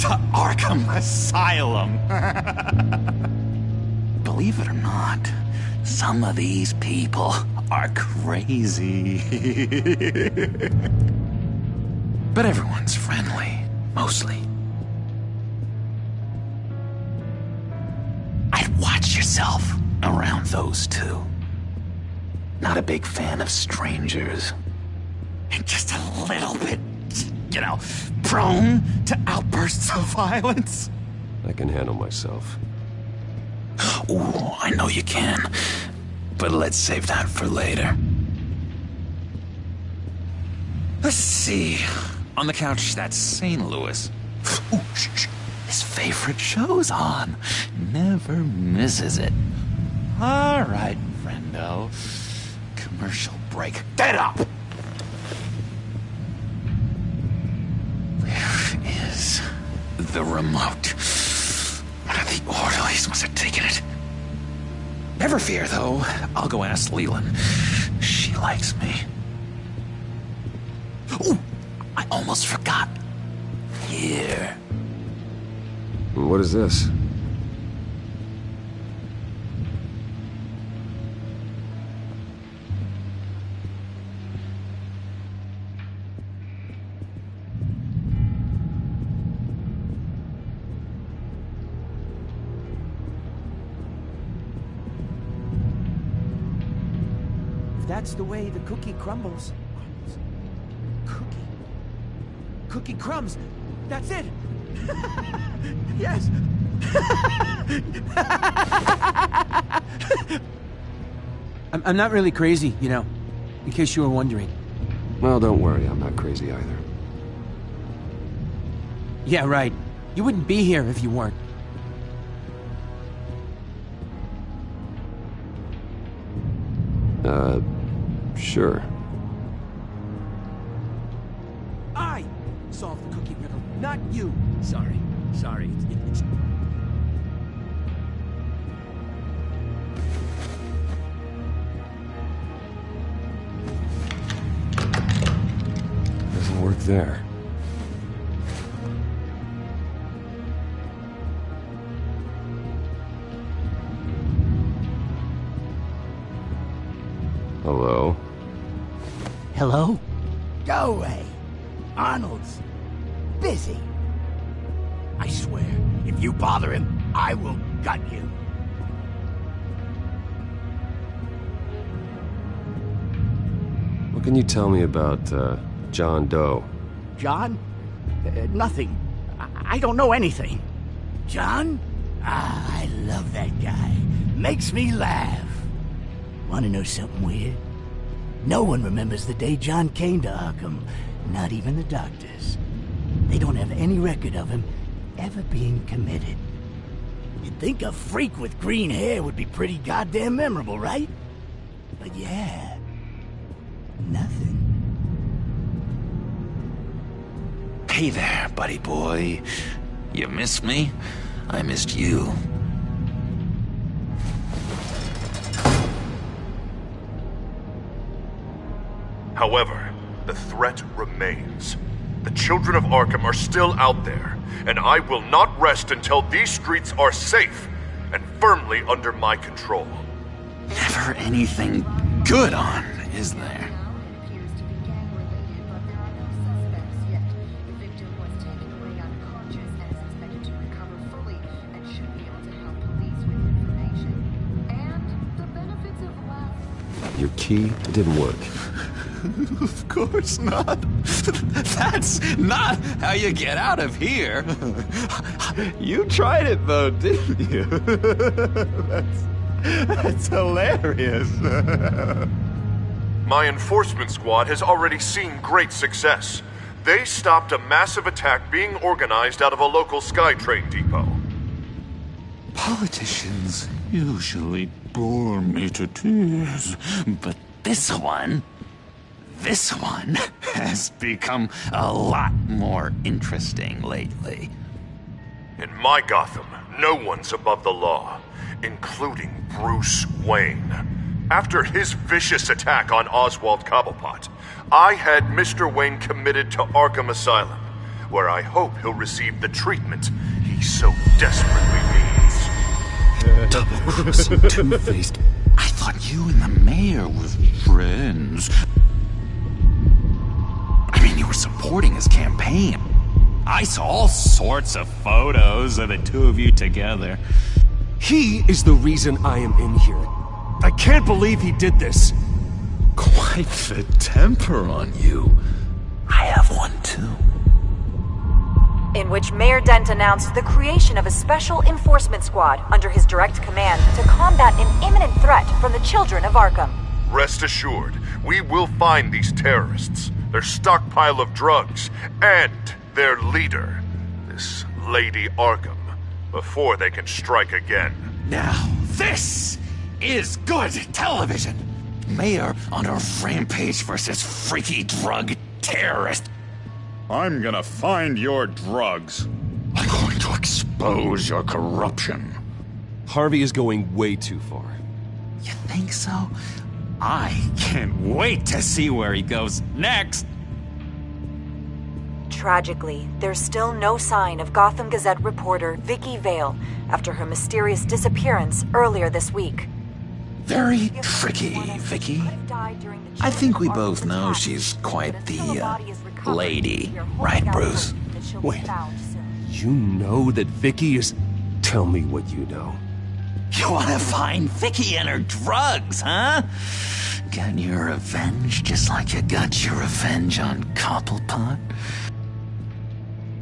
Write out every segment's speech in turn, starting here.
to Arkham Asylum. Believe it or not, some of these people are crazy. But everyone's friendly, mostly. I'd watch yourself around those two. Not a big fan of strangers. And just a little bit, prone to outbursts of violence. I can handle myself. Ooh, I know you can. But let's save that for later. Let's see. On the couch, that's St. Louis. Ooh, shh. His favorite show's on. Never misses it. All right, friendo. Commercial break. Get up! Where is the remote? One of the orderlies must have taken it. Never fear, though. I'll go ask Leland. She likes me. Ooh, I almost forgot. Here. What is this? That's the way the cookie crumbles. Cookie crumbs. That's it. Yes. I'm not really crazy, in case you were wondering. Well, don't worry, I'm not crazy either. Yeah, right. You wouldn't be here if you weren't. Sure. I solved the cookie riddle, not you. Sorry. It's... Doesn't work there. Hello? Hello? Go away. Arnold's busy. I swear, if you bother him, I will gut you. What can you tell me about, John Doe? John? Nothing. I don't know anything. John? Ah, I love that guy. Makes me laugh. Want to know something weird? No one remembers the day John came to Arkham. Not even the doctors. They don't have any record of him ever being committed. You'd think a freak with green hair would be pretty goddamn memorable, right? But yeah, nothing. Hey there, buddy boy. You missed me? I missed you. However, the threat remains. The children of Arkham are still out there, and I will not rest until these streets are safe and firmly under my control. Never anything good on, is there? Your key didn't work. Of course not. That's not how you get out of here. You tried it though, didn't you? That's hilarious. My enforcement squad has already seen great success. They stopped a massive attack being organized out of a local SkyTrain depot. Politicians usually bore me to tears, but this one has become a lot more interesting lately. In my Gotham, no one's above the law, including Bruce Wayne. After his vicious attack on Oswald Cobblepot, I had Mr. Wayne committed to Arkham Asylum. where I hope he'll receive the treatment he so desperately needs. Double-crossing, two-faced. I thought you and the mayor were friends. I mean, you were supporting his campaign. I saw all sorts of photos of the two of you together. He is the reason I am in here. I can't believe he did this. Quite the temper on you. I have one too. In which Mayor Dent announced the creation of a special enforcement squad under his direct command to combat an imminent threat from the children of Arkham. Rest assured, we will find these terrorists, their stockpile of drugs, and their leader, this Lady Arkham, before they can strike again. Now, this is good television. Mayor on a rampage versus freaky drug terrorist. I'm gonna find your drugs. I'm going to expose your corruption. Harvey is going way too far. You think so? I can't wait to see where he goes next. Tragically, there's still no sign of Gotham Gazette reporter Vicky Vale after her mysterious disappearance earlier this week. Very tricky, Vicky. I think we both know she's quite the, lady, right, Bruce? Wait, you know that Vicky is... Tell me what you know. You want to find Vicky and her drugs, huh? Got your revenge just like you got your revenge on Cobblepot?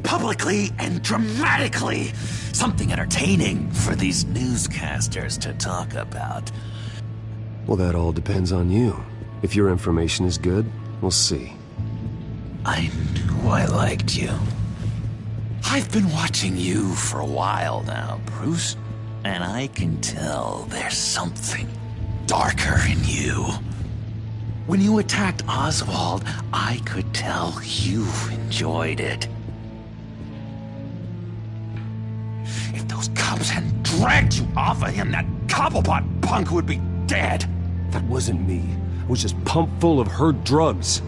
Publicly and dramatically! Something entertaining for these newscasters to talk about. Well, that all depends on you. If your information is good, we'll see. I knew I liked you. I've been watching you for a while now, Bruce, and I can tell there's something darker in you. When you attacked Oswald, I could tell you enjoyed it. If those cops hadn't dragged you off of him, that Cobblepot punk would be dead. That wasn't me. I was just pumped full of her drugs.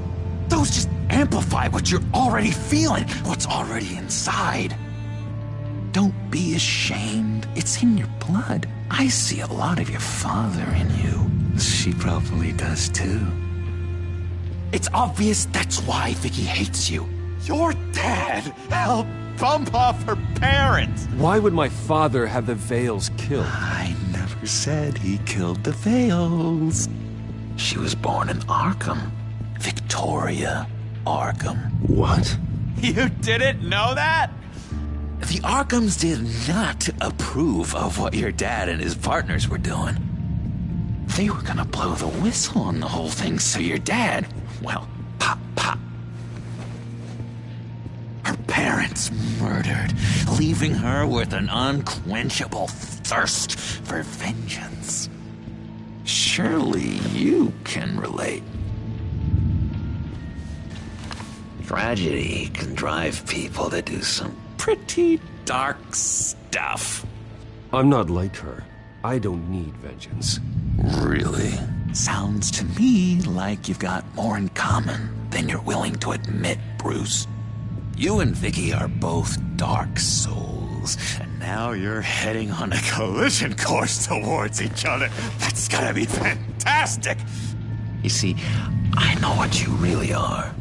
Those just amplify what you're already feeling, what's already inside. Don't be ashamed. It's in your blood. I see a lot of your father in you. She probably does too. It's obvious that's why Vicky hates you. Your dad helped bump off her parents. Why would my father have the Vales killed? I never said he killed the Vales. She was born in Arkham. Victoria Arkham. What? You didn't know that? The Arkhams did not approve of what your dad and his partners were doing. They were gonna blow the whistle on the whole thing, so your dad, well, pop, pop. Her parents murdered, leaving her with an unquenchable thirst for vengeance. Surely you can relate. Tragedy can drive people to do some pretty dark stuff. I'm not like her. I don't need vengeance. Really? Sounds to me like you've got more in common than you're willing to admit, Bruce. You and Vicky are both dark souls, and now you're heading on a collision course towards each other. That's gonna be fantastic! You see, I know what you really are.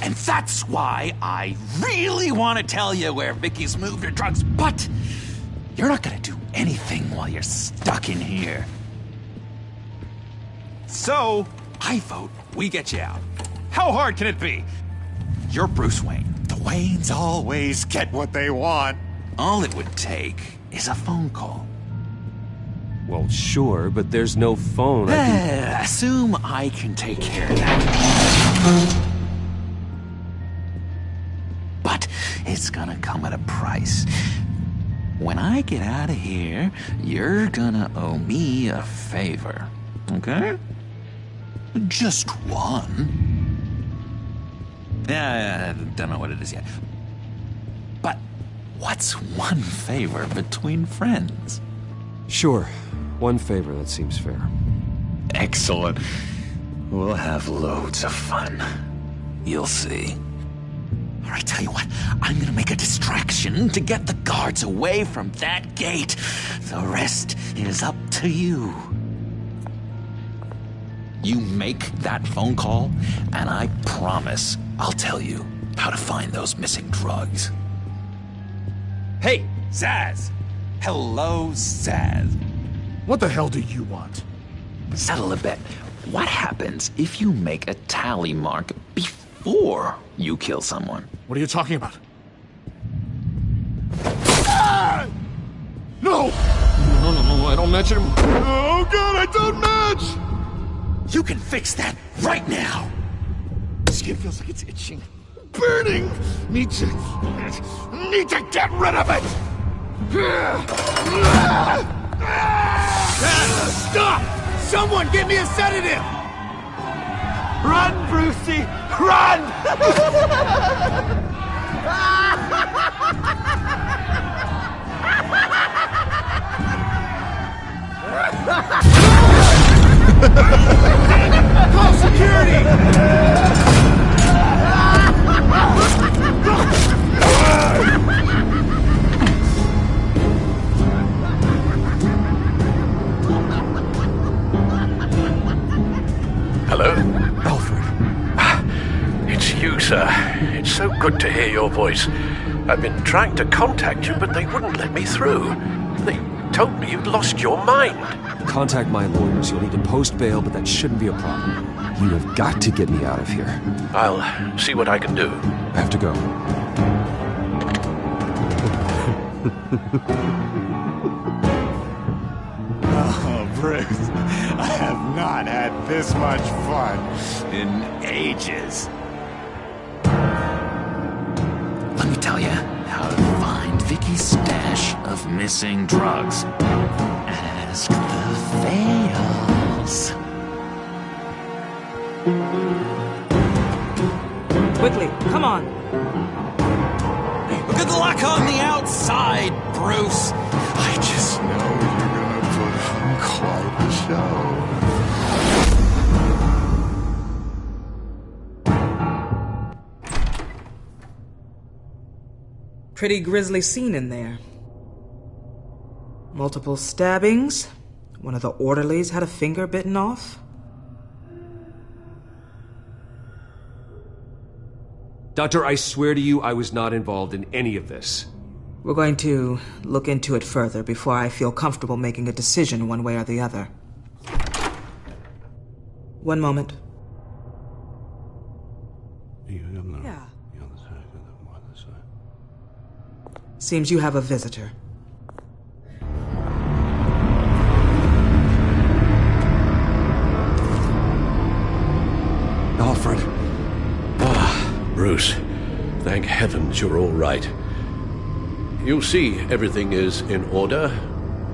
And that's why I really want to tell you where Vicky's moved her drugs, but you're not gonna do anything while you're stuck in here. So, I vote we get you out. How hard can it be? You're Bruce Wayne. The Waynes always get what they want. All it would take is a phone call. Well, sure, but there's no phone. Assume I can take care of that. But it's gonna come at a price. When I get out of here, you're gonna owe me a favor, okay? Just one. Yeah, I don't know what it is yet. But what's one favor between friends? Sure. One favor, that seems fair. Excellent. We'll have loads of fun. You'll see. All right, tell you what, I'm gonna make a distraction to get the guards away from that gate. The rest is up to you. You make that phone call, and I promise I'll tell you how to find those missing drugs. Hey, Zaz! Hello, Zaz. What the hell do you want? Settle a bet. What happens if you make a tally mark before you kill someone? What are you talking about? Ah! No! No, I don't match him. Oh, God, I don't match! You can fix that right now! Skin feels like it's itching. Burning! Need to get rid of it! Stop! Someone give me a sedative! Run, Brucey! Run! Call security! Hello? Alfred. It's you, sir. It's so good to hear your voice. I've been trying to contact you, but they wouldn't let me through. They told me you'd lost your mind. Contact my lawyers. You'll need to post bail, but that shouldn't be a problem. You have got to get me out of here. I'll see what I can do. I have to go. Oh, Bruce, I have not had this much fun in ages. Let me tell you how to find Vicky's stash of missing drugs. Ask the fails. Quickly, come on. Good luck on the outside, Bruce. I just know you're gonna put on quite a show. Pretty grisly scene in there. Multiple stabbings. One of the orderlies had a finger bitten off. Doctor, I swear to you, I was not involved in any of this. We're going to look into it further before I feel comfortable making a decision one way or the other. One moment. Yeah. Seems you have a visitor. Alfred. Bruce, thank heavens you're all right. You see, everything is in order.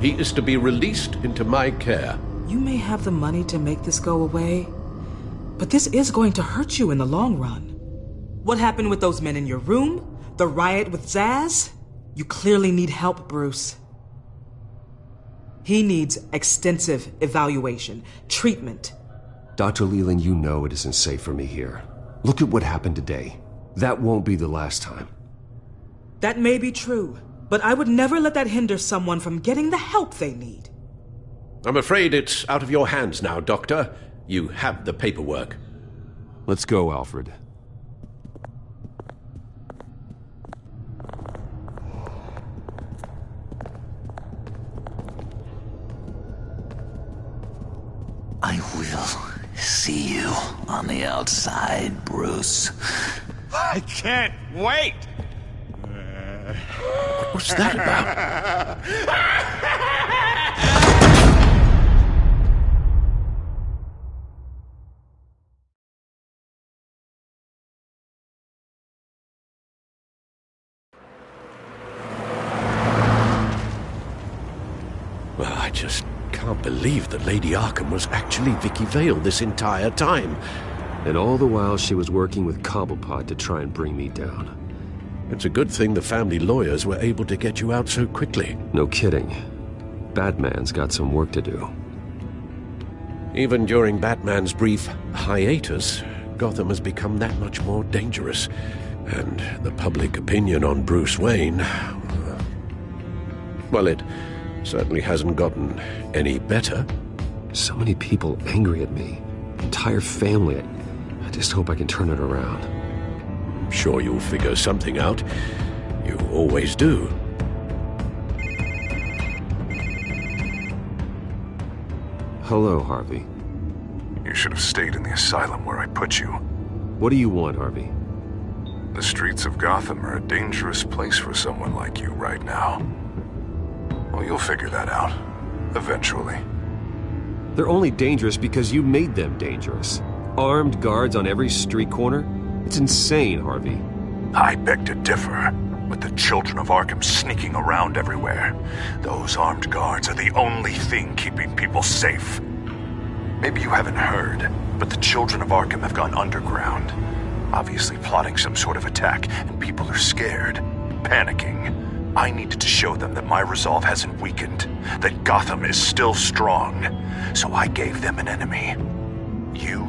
He is to be released into my care. You may have the money to make this go away, but this is going to hurt you in the long run. What happened with those men in your room? The riot with Zaz? You clearly need help, Bruce. He needs extensive evaluation, treatment. Dr. Leland, you know it isn't safe for me here. Look at what happened today. That won't be the last time. That may be true, but I would never let that hinder someone from getting the help they need. I'm afraid it's out of your hands now, Doctor. You have the paperwork. Let's go, Alfred. I will see you on the outside, Bruce. I can't wait! What's that about? Well, I just can't believe that Lady Arkham was actually Vicky Vale this entire time. And all the while she was working with Cobblepot to try and bring me down. It's a good thing the family lawyers were able to get you out so quickly. No kidding. Batman's got some work to do. Even during Batman's brief hiatus, Gotham has become that much more dangerous. And the public opinion on Bruce Wayne... well, it certainly hasn't gotten any better. So many people angry at me. Entire family. I just hope I can turn it around. I'm sure you'll figure something out. You always do. Hello, Harvey. You should have stayed in the asylum where I put you. What do you want, Harvey? The streets of Gotham are a dangerous place for someone like you right now. Well, you'll figure that out. Eventually. They're only dangerous because you made them dangerous. Armed guards on every street corner? It's insane, Harvey. I beg to differ. With the children of Arkham sneaking around everywhere, those armed guards are the only thing keeping people safe. Maybe you haven't heard, but the children of Arkham have gone underground. Obviously plotting some sort of attack, and people are scared, panicking. I needed to show them that my resolve hasn't weakened, that Gotham is still strong. So I gave them an enemy. You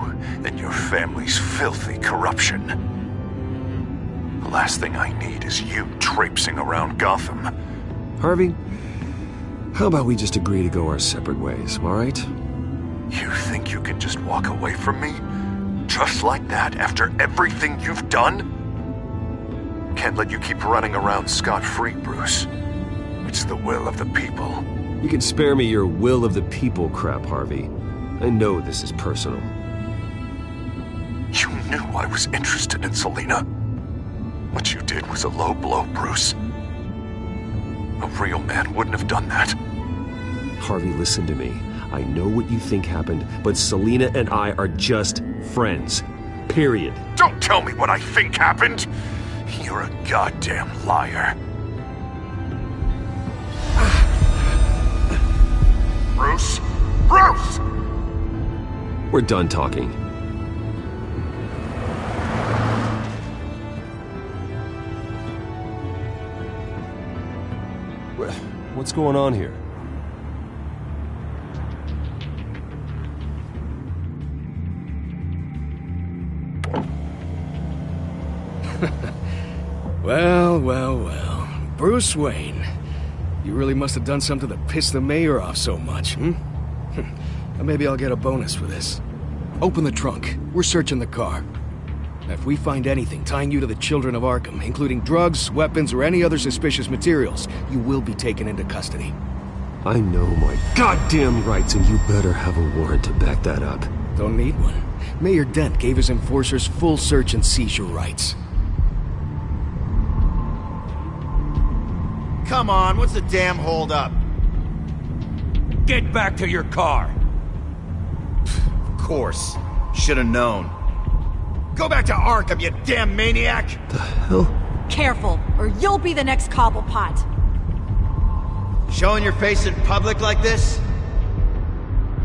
and your family's filthy corruption. The last thing I need is you traipsing around Gotham. Harvey, how about we just agree to go our separate ways, all right? You think you can just walk away from me? Just like that, after everything you've done? Can't let you keep running around scot-free, Bruce. It's the will of the people. You can spare me your will of the people crap, Harvey. I know this is personal. You knew I was interested in Selina. What you did was a low blow, Bruce. A real man wouldn't have done that. Harvey, listen to me. I know what you think happened, but Selina and I are just friends. Period. Don't tell me what I think happened! You're a goddamn liar. Bruce? Bruce! We're done talking. What's going on here? Well. Bruce Wayne. You really must have done something to piss the mayor off so much, hmm? Maybe I'll get a bonus for this. Open the trunk. We're searching the car. If we find anything tying you to the children of Arkham, including drugs, weapons, or any other suspicious materials, you will be taken into custody. I know my goddamn rights, and you better have a warrant to back that up. Don't need one. Mayor Dent gave his enforcers full search and seizure rights. Come on, what's the damn holdup? Get back to your car! Of course. Should've known. Go back to Arkham, you damn maniac! The hell? Careful, or you'll be the next Cobblepot. Showing your face in public like this?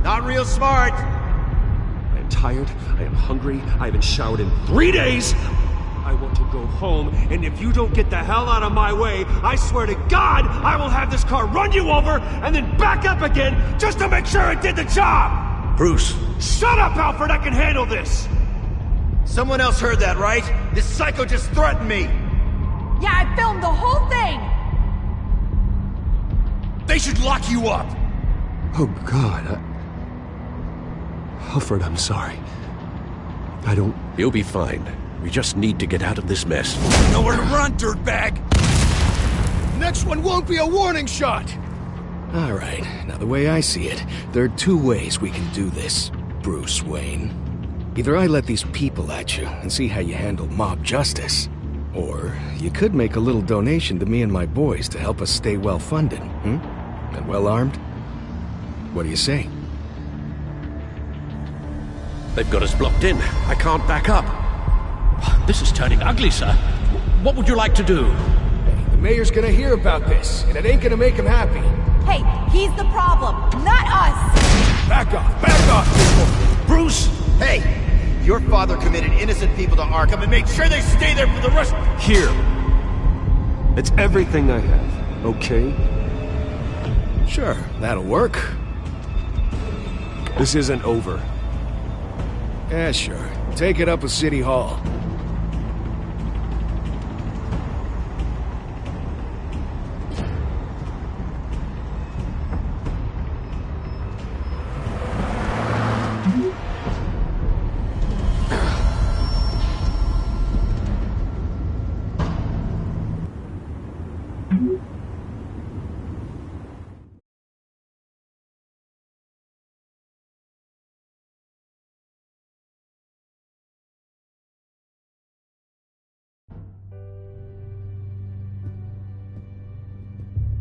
Not real smart. I am tired, I am hungry, I haven't showered in 3 days! I want to go home, and if you don't get the hell out of my way, I swear to God, I will have this car run you over, and then back up again, just to make sure it did the job! Bruce! Shut up, Alfred, I can handle this! Someone else heard that, right? This psycho just threatened me! Yeah, I filmed the whole thing! They should lock you up! Oh, God, Alfred, I'm sorry. I don't... You'll be fine. We just need to get out of this mess. Nowhere to run, dirtbag! Next one won't be a warning shot! Alright, now the way I see it, there are two ways we can do this, Bruce Wayne. Either I let these people at you and see how you handle mob justice, or you could make a little donation to me and my boys to help us stay well-funded, and well-armed. What do you say? They've got us blocked in. I can't back up. This is turning ugly, sir. What would you like to do? The mayor's gonna hear about this, and it ain't gonna make him happy. Hey, he's the problem, not us! Back off, people! Bruce! Hey! Your father committed innocent people to Arkham and made sure they stay there for the rest— Here! It's everything I have, okay? Sure, that'll work. This isn't over. Yeah, sure. Take it up with City Hall.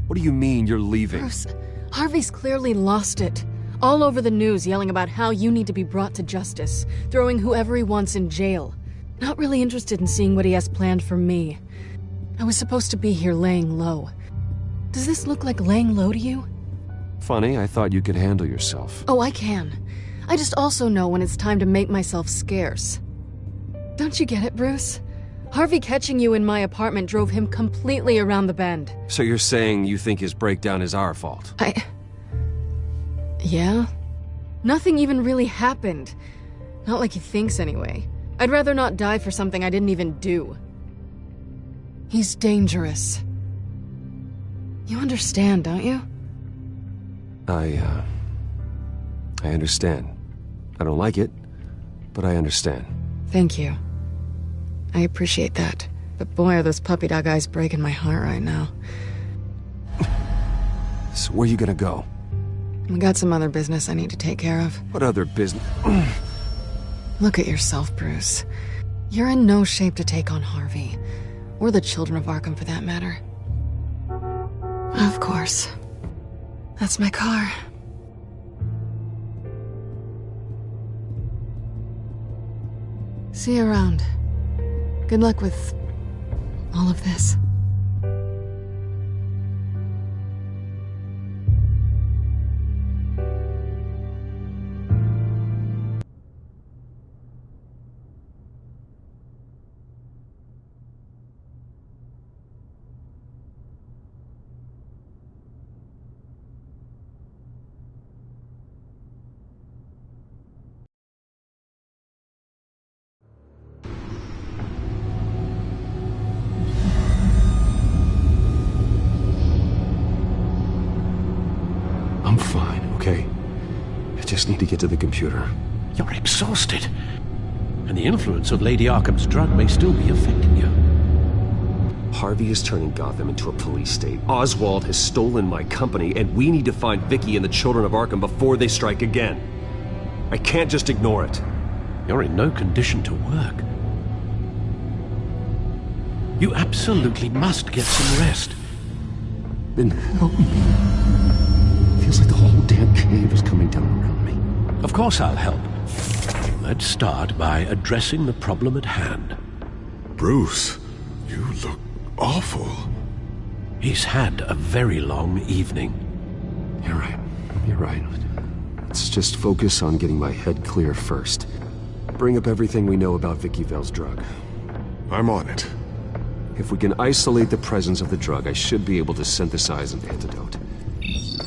What do you mean you're leaving? Bruce, Harvey's clearly lost it. All over the news yelling about how you need to be brought to justice, throwing whoever he wants in jail. Not really interested in seeing what he has planned for me. I was supposed to be here laying low. Does this look like laying low to you? Funny, I thought you could handle yourself. Oh, I can. I just also know when it's time to make myself scarce. Don't you get it, Bruce? Harvey catching you in my apartment drove him completely around the bend. So you're saying you think his breakdown is our fault? Yeah? Nothing even really happened. Not like he thinks, anyway. I'd rather not die for something I didn't even do. He's dangerous. You understand, don't you? I understand. I don't like it, but I understand. Thank you. I appreciate that. But boy, are those puppy dog eyes breaking my heart right now. So where are you gonna go? We got some other business I need to take care of. What other business? Look at yourself, Bruce. You're in no shape to take on Harvey. Or the children of Arkham, for that matter. Of course. That's my car. See you around. Good luck with all of this. I'm fine, okay? I just need to get to the computer. You're exhausted. And the influence of Lady Arkham's drug may still be affecting you. Harvey is turning Gotham into a police state. Oswald has stolen my company, and we need to find Vicky and the children of Arkham before they strike again. I can't just ignore it. You're in no condition to work. You absolutely must get some rest. Then help me. Feels like the whole damn cave is coming down around me. Of course I'll help. Let's start by addressing the problem at hand. Bruce, you look awful. He's had a very long evening. You're right. You're right. Let's just focus on getting my head clear first. Bring up everything we know about Vicky Vale's drug. I'm on it. If we can isolate the presence of the drug, I should be able to synthesize an antidote.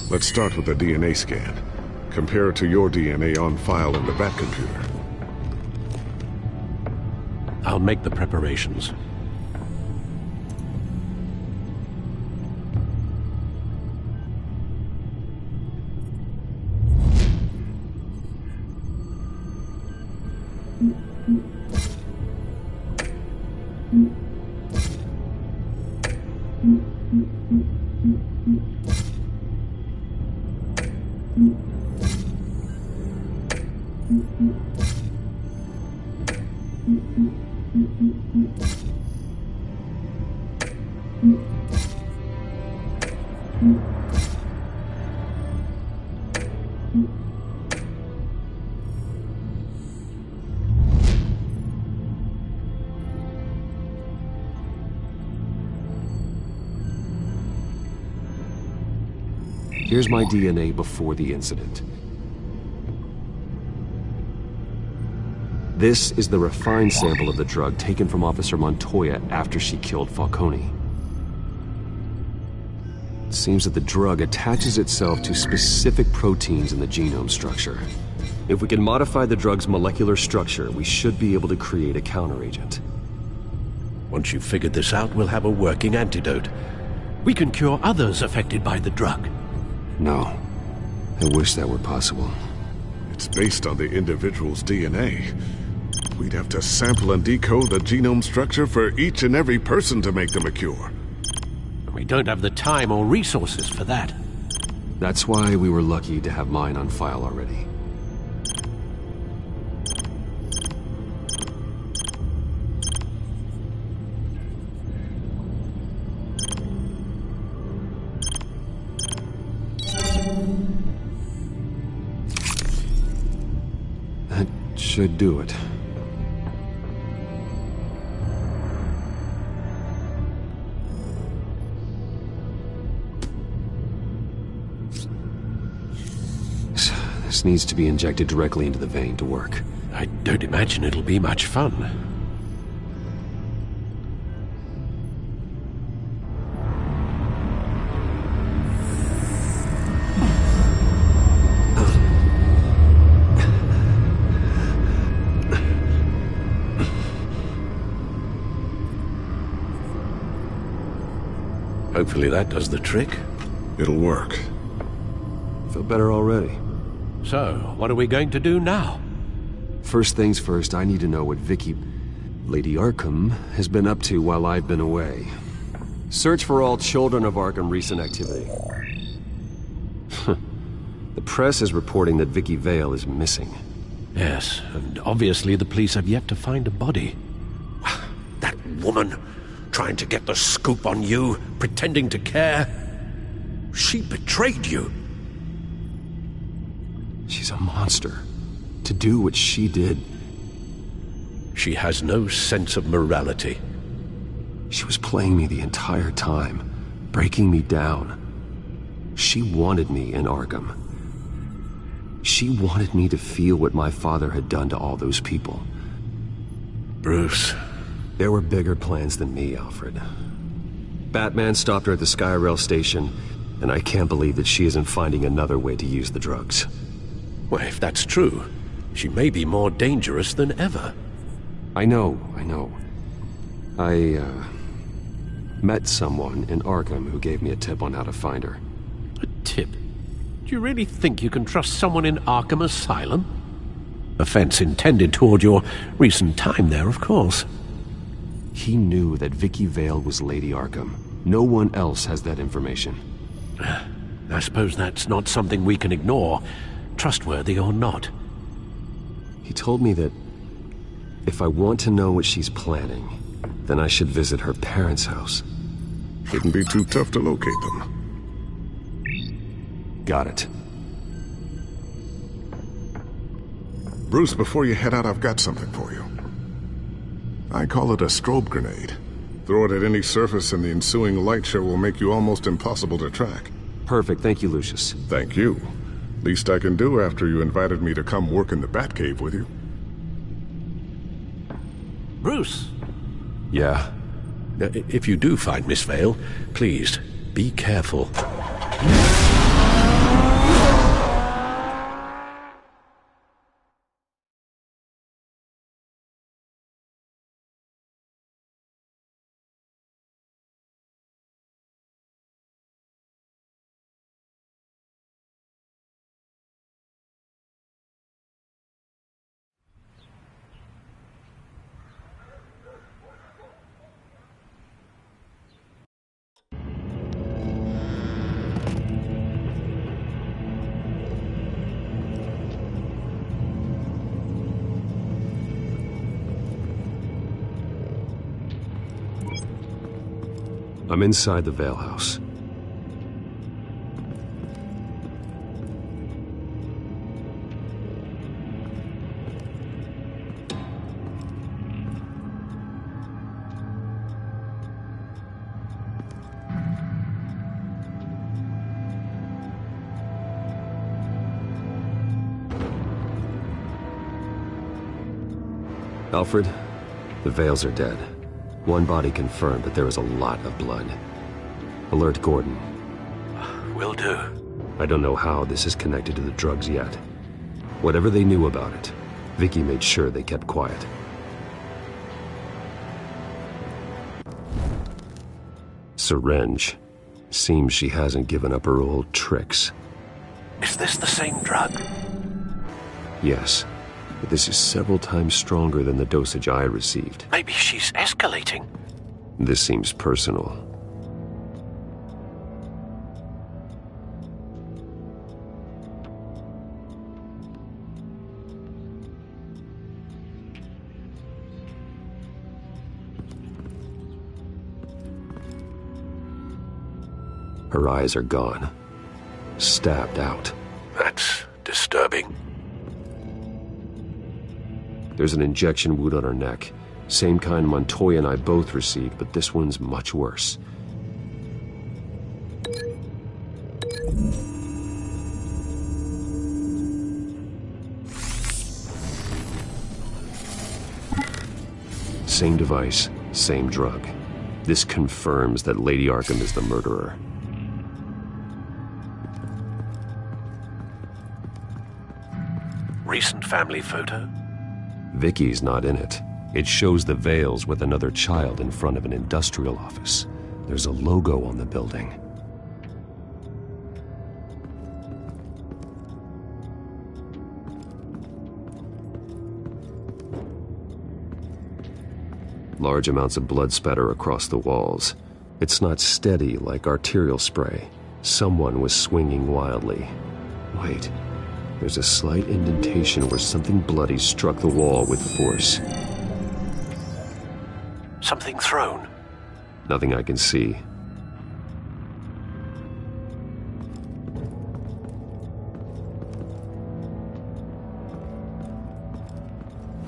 Let's start with a DNA scan. Compare it to your DNA on file in the Batcomputer. I'll make the preparations. Here's my DNA before the incident. This is the refined sample of the drug taken from Officer Montoya after she killed Falcone. It seems that the drug attaches itself to specific proteins in the genome structure. If we can modify the drug's molecular structure, we should be able to create a counteragent. Once you've figured this out, we'll have a working antidote. We can cure others affected by the drug. No. I wish that were possible. It's based on the individual's DNA. We'd have to sample and decode the genome structure for each and every person to make them a cure. We don't have the time or resources for that. That's why we were lucky to have mine on file already. That should do it. This needs to be injected directly into the vein to work. I don't imagine it'll be much fun. Hopefully that does the trick. It'll work. Feel better already. So, what are we going to do now? First things first, I need to know what Lady Arkham, has been up to while I've been away. Search for all children of Arkham recent activity. The press is reporting that Vicky Vale is missing. Yes, and obviously the police have yet to find a body. That woman, trying to get the scoop on you, pretending to care. She betrayed you. She's a monster. To do what she did. She has no sense of morality. She was playing me the entire time, breaking me down. She wanted me in Arkham. She wanted me to feel what my father had done to all those people. Bruce. There were bigger plans than me, Alfred. Batman stopped her at the Skyrail station, and I can't believe that she isn't finding another way to use the drugs. Well, if that's true, she may be more dangerous than ever. I know. I met someone in Arkham who gave me a tip on how to find her. A tip? Do you really think you can trust someone in Arkham Asylum? Offense intended toward your recent time there, of course. He knew that Vicky Vale was Lady Arkham. No one else has that information. I suppose that's not something we can ignore, trustworthy or not. He told me that if I want to know what she's planning, then I should visit her parents' house. Shouldn't be too tough to locate them. Got it. Bruce, before you head out, I've got something for you. I call it a strobe grenade. Throw it at any surface and the ensuing light show will make you almost impossible to track. Perfect, thank you, Lucius. Thank you. Least I can do after you invited me to come work in the Batcave with you. Bruce! Yeah? If you do find Miss Vale, please, be careful. I'm inside the Vale House. Alfred, the Vales are dead. One body confirmed, but there is a lot of blood. Alert Gordon. Will do. I don't know how this is connected to the drugs yet. Whatever they knew about it, Vicky made sure they kept quiet. Syringe. Seems she hasn't given up her old tricks. Is this the same drug? Yes, but this is several times stronger than the dosage I received. Maybe she's escalating. This seems personal. Her eyes are gone. Stabbed out. That's disturbing. There's an injection wound on her neck. Same kind Montoya and I both received, but this one's much worse. Same device, same drug. This confirms that Lady Arkham is the murderer. Recent family photo? Vicky's not in it. It shows the Vales with another child in front of an industrial office. There's a logo on the building. Large amounts of blood spatter across the walls. It's not steady like arterial spray. Someone was swinging wildly. Wait. There's a slight indentation where something bloody struck the wall with force. Something thrown? Nothing I can see.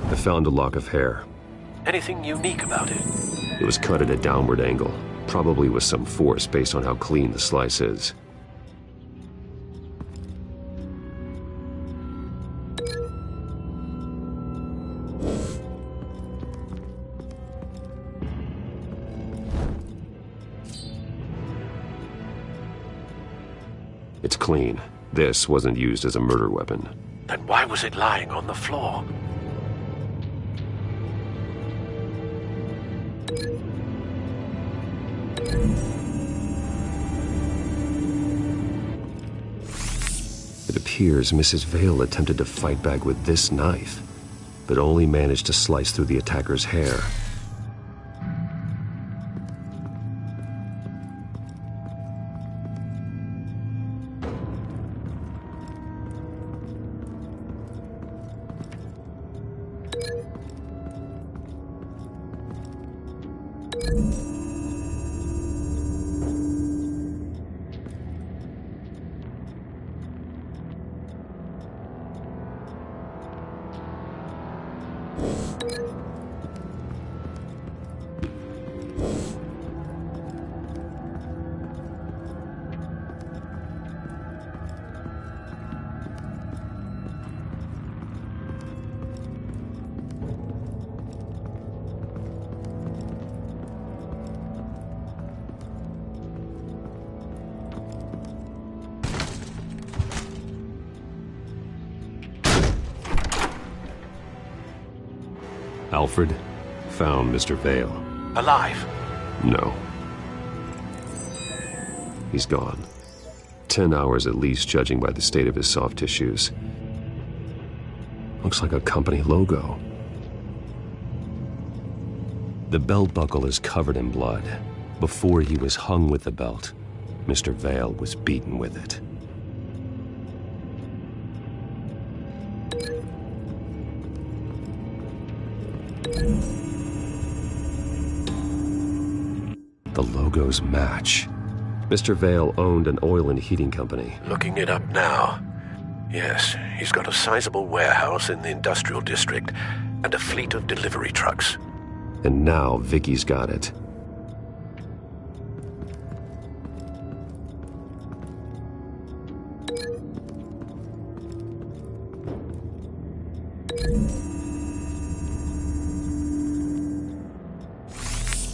I found a lock of hair. Anything unique about it? It was cut at a downward angle, probably with some force based on how clean the slice is. It's clean. This wasn't used as a murder weapon. Then why was it lying on the floor? It appears Mrs. Vale attempted to fight back with this knife, but only managed to slice through the attacker's hair. Alfred found Mr. Vale. Alive? No. He's gone. 10 hours at least, judging by the state of his soft tissues. Looks like a company logo. The belt buckle is covered in blood. Before he was hung with the belt, Mr. Vale was beaten with it. The logos match. Mr. Vale owned an oil and heating company. Looking it up now. Yes, he's got a sizable warehouse in the industrial district and a fleet of delivery trucks. And now Vicky's got it.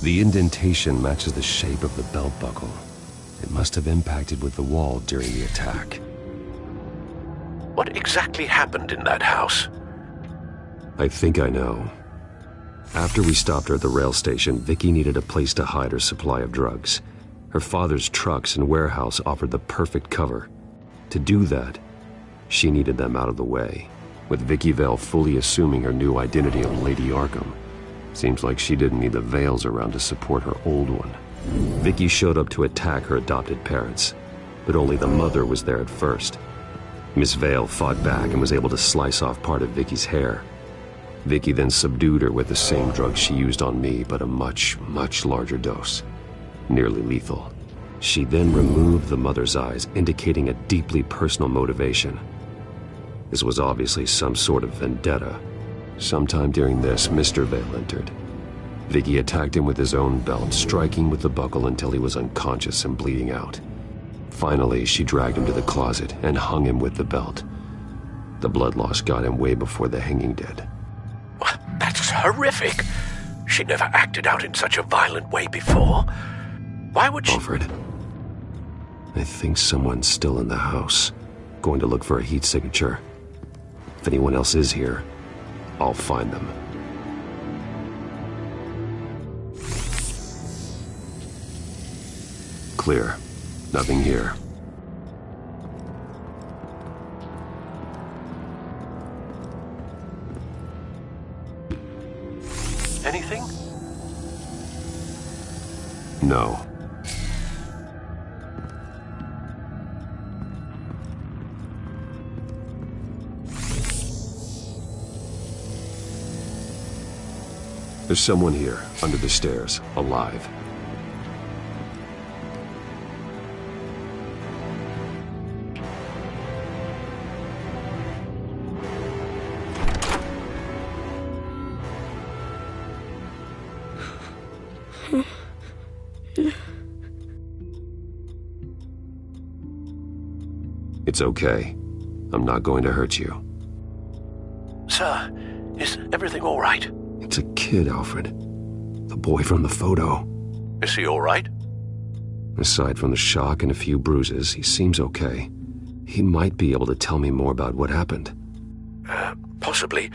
The indentation matches the shape of the belt buckle. It must have impacted with the wall during the attack. What exactly happened in that house? I think I know. After we stopped her at the rail station, Vicky needed a place to hide her supply of drugs. Her father's trucks and warehouse offered the perfect cover. To do that, she needed them out of the way, with Vicky Vale fully assuming her new identity of Lady Arkham. Seems like she didn't need the Vales around to support her old one. Vicky showed up to attack her adopted parents, but only the mother was there at first. Miss Vale fought back and was able to slice off part of Vicky's hair. Vicky then subdued her with the same drug she used on me, but a much, much larger dose. Nearly lethal. She then removed the mother's eyes, indicating a deeply personal motivation. This was obviously some sort of vendetta. Sometime during this, Mr. Vale entered. Vicky attacked him with his own belt, striking with the buckle until he was unconscious and bleeding out. Finally, she dragged him to the closet and hung him with the belt. The blood loss got him way before the hanging did. That's horrific. She never acted out in such a violent way before. Why would she... Alfred, I think someone's still in the house, going to look for a heat signature. If anyone else is here, I'll find them. Clear. Nothing here. Anything? No. There's someone here, under the stairs, alive. It's okay. I'm not going to hurt you. Sir, is everything all right? It's a kid, Alfred. The boy from the photo. Is he all right? Aside from the shock and a few bruises, he seems okay. He might be able to tell me more about what happened. Possibly.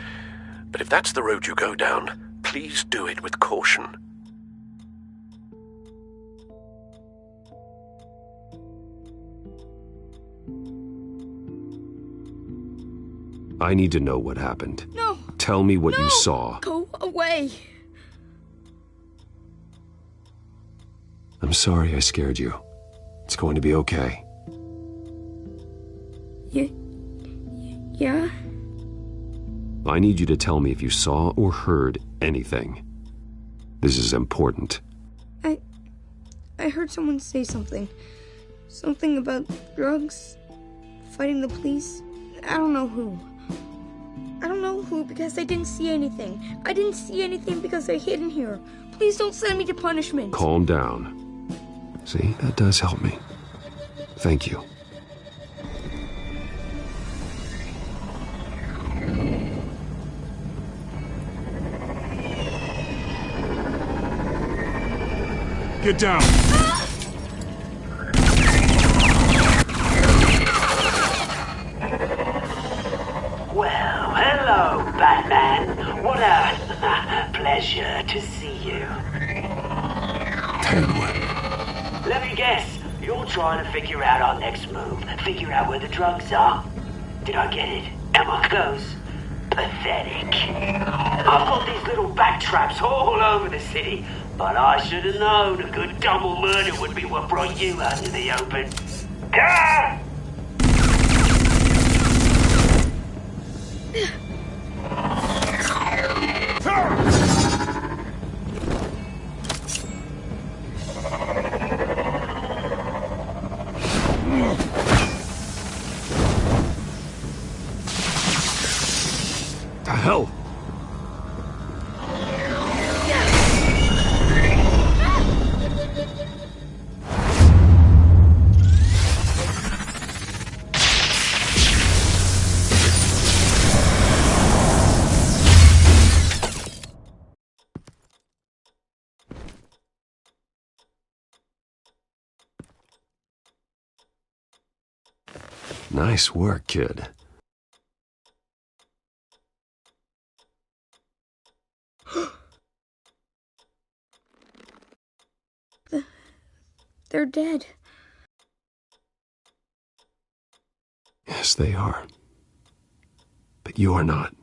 But if that's the road you go down, please do it with caution. I need to know what happened. No! Tell me what you saw. Go away! I'm sorry I scared you. It's going to be okay. Yeah? I need you to tell me if you saw or heard anything. This is important. I heard someone say something. Something about drugs, fighting the police. I don't know who. I don't know who because I didn't see anything. I didn't see anything because I hid in here. Please don't send me to punishment. Calm down. See, that does help me. Thank you. Get down! Well, hello, Batman. What a pleasure to see you. Let me guess, you're trying to figure out our next move. Figure out where the drugs are. Did I get it? Am I close? Pathetic. I've got these little bat traps all over the city, but I should have known a good double murder would be what brought you out to the open. Ah! The hell? Nice work, kid. They're dead. Yes, they are. But you are not.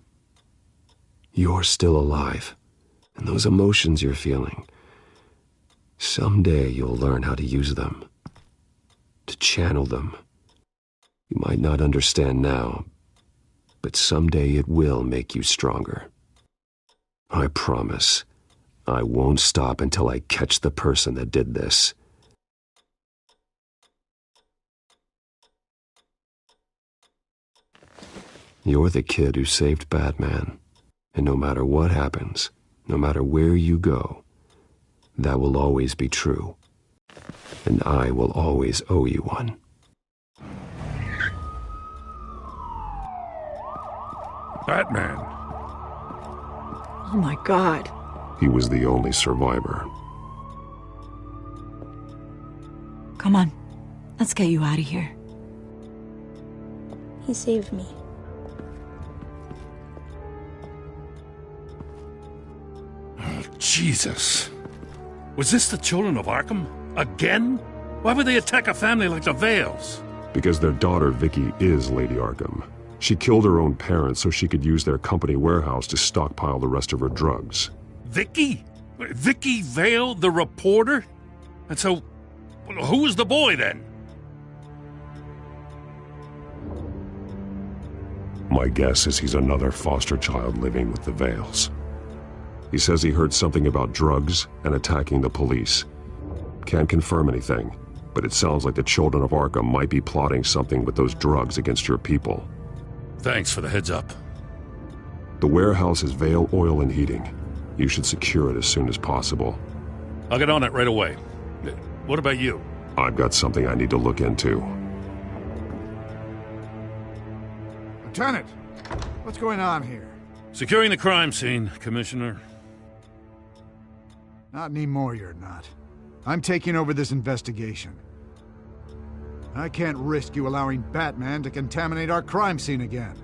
You're still alive. And those emotions you're feeling, someday you'll learn how to use them. To channel them. You might not understand now, but someday it will make you stronger. I promise, I won't stop until I catch the person that did this. You're the kid who saved Batman, and no matter what happens, no matter where you go, that will always be true. And I will always owe you one. Batman. Oh my God. He was the only survivor. Come on, let's get you out of here. He saved me. Oh, Jesus. Was this the children of Arkham? Again? Why would they attack a family like the Vales? Because their daughter, Vicky, is Lady Arkham. She killed her own parents so she could use their company warehouse to stockpile the rest of her drugs. Vicky? Vicky Vale, the reporter? And so, who was the boy then? My guess is he's another foster child living with the Vales. He says he heard something about drugs and attacking the police. Can't confirm anything, but it sounds like the children of Arkham might be plotting something with those drugs against your people. Thanks for the heads up. The warehouse is Vale Oil and Heating. You should secure it as soon as possible. I'll get on it right away. What about you? I've got something I need to look into. Lieutenant, what's going on here? Securing the crime scene, Commissioner. Not anymore, you're not. I'm taking over this investigation. I can't risk you allowing Batman to contaminate our crime scene again.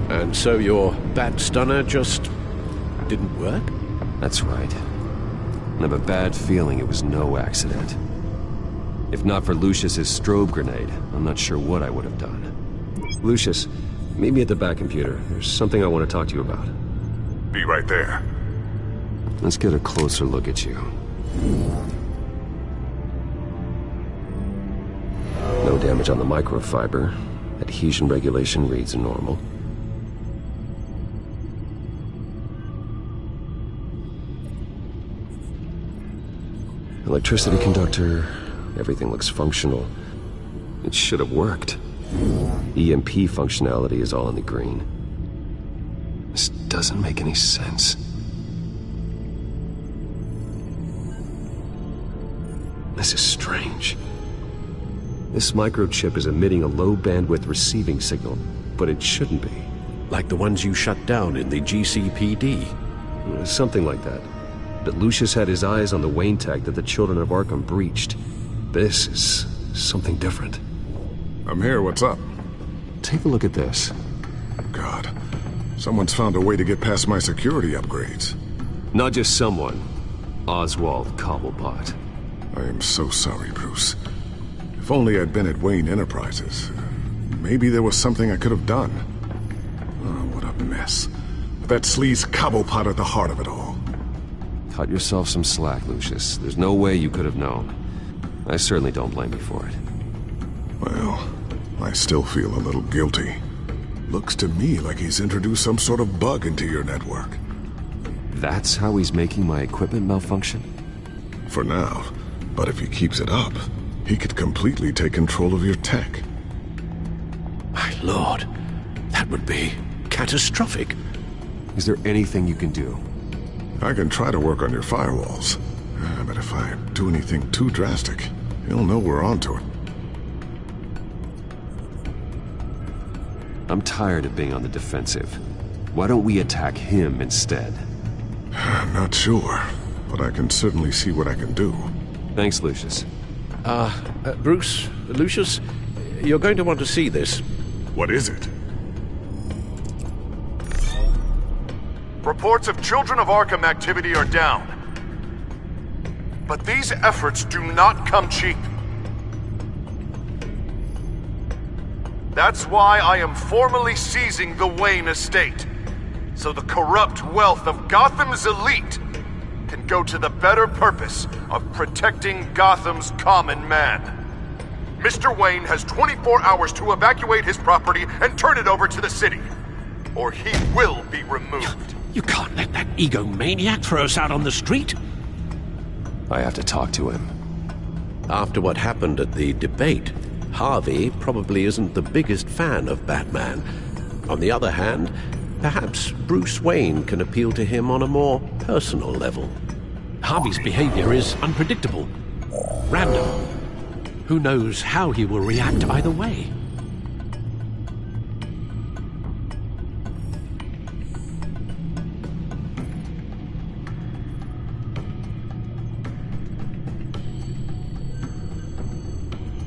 And so your bat stunner just didn't work? That's right. I have a bad feeling it was no accident. If not for Lucius's strobe grenade, I'm not sure what I would have done. Lucius, meet me at the back computer. There's something I want to talk to you about. Be right there. Let's get a closer look at you. No damage on the microfiber. Adhesion regulation reads normal. Electricity conductor, everything looks functional. It should have worked. EMP functionality is all in the green. This doesn't make any sense. This is strange. This microchip is emitting a low-bandwidth receiving signal, but it shouldn't be. Like the ones you shut down in the GCPD? Something like that. But Lucius had his eyes on the Wayne tag that the children of Arkham breached. This is something different. I'm here, what's up? Take a look at this. God, someone's found a way to get past my security upgrades. Not just someone. Oswald Cobblepot. I am so sorry, Bruce. If only I'd been at Wayne Enterprises. Maybe there was something I could have done. Oh, what a mess. That sleaze Cobblepot at the heart of it all. Cut yourself some slack, Lucius. There's no way you could have known. I certainly don't blame you for it. Well, I still feel a little guilty. Looks to me like he's introduced some sort of bug into your network. That's how he's making my equipment malfunction? For now. But if he keeps it up, he could completely take control of your tech. My lord, that would be catastrophic. Is there anything you can do? I can try to work on your firewalls. But if I do anything too drastic, he'll know we're onto it. I'm tired of being on the defensive. Why don't we attack him instead? I'm not sure, but I can certainly see what I can do. Thanks, Lucius. Bruce, Lucius, you're going to want to see this. What is it? Reports of Children of Arkham activity are down. But these efforts do not come cheap. That's why I am formally seizing the Wayne estate, so the corrupt wealth of Gotham's elite can go to the better purpose of protecting Gotham's common man. Mr. Wayne has 24 hours to evacuate his property and turn it over to the city, or he will be removed. You can't let that egomaniac throw us out on the street. I have to talk to him. After what happened at the debate, Harvey probably isn't the biggest fan of Batman. On the other hand, perhaps Bruce Wayne can appeal to him on a more personal level. Harvey's behavior is unpredictable, random. Who knows how he will react either way?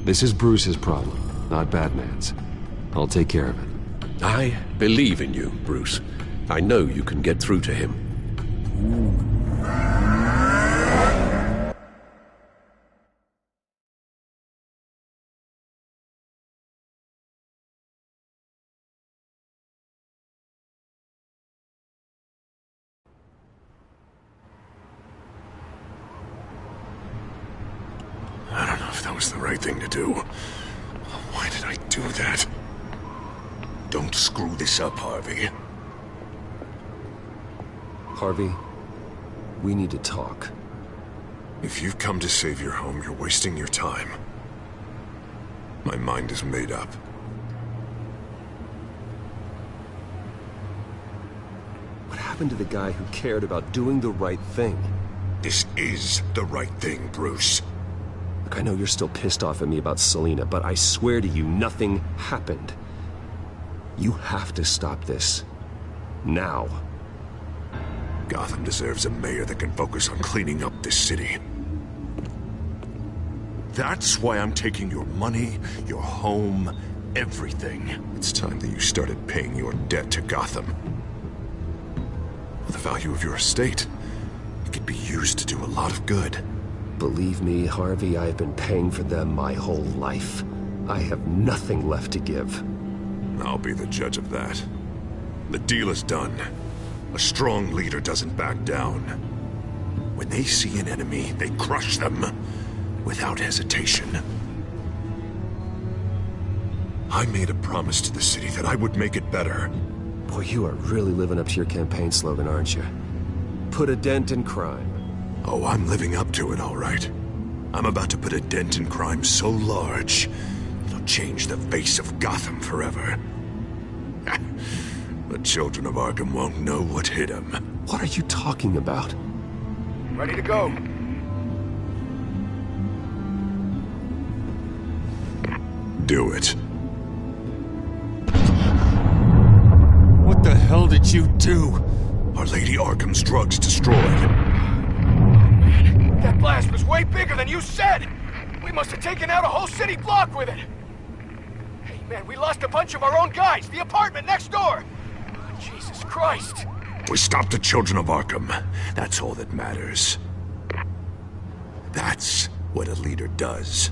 This is Bruce's problem, not Batman's. I'll take care of it. I believe in you, Bruce. I know you can get through to him. I don't know if that was the right thing to do. Why did I do that? Don't screw this up, Harvey. Harvey, we need to talk. If you've come to save your home, you're wasting your time. My mind is made up. What happened to the guy who cared about doing the right thing? This is the right thing, Bruce. Look, I know you're still pissed off at me about Selina, but I swear to you, nothing happened. You have to stop this. Now. Gotham deserves a mayor that can focus on cleaning up this city. That's why I'm taking your money, your home, everything. It's time that you started paying your debt to Gotham. For the value of your estate, it could be used to do a lot of good. Believe me, Harvey, I've been paying for them my whole life. I have nothing left to give. I'll be the judge of that. The deal is done. A strong leader doesn't back down. When they see an enemy, they crush them without hesitation. I made a promise to the city that I would make it better. Boy, you are really living up to your campaign slogan, aren't you? Put a dent in crime. Oh, I'm living up to it, all right. I'm about to put a dent in crime so large, it'll change the face of Gotham forever. The children of Arkham won't know what hit them. What are you talking about? Ready to go. Do it. What the hell did you do? Our Lady Arkham's drugs destroyed. That blast was way bigger than you said! We must have taken out a whole city block with it! Hey man, we lost a bunch of our own guys! The apartment next door! Jesus Christ! We stopped the children of Arkham. That's all that matters. That's what a leader does.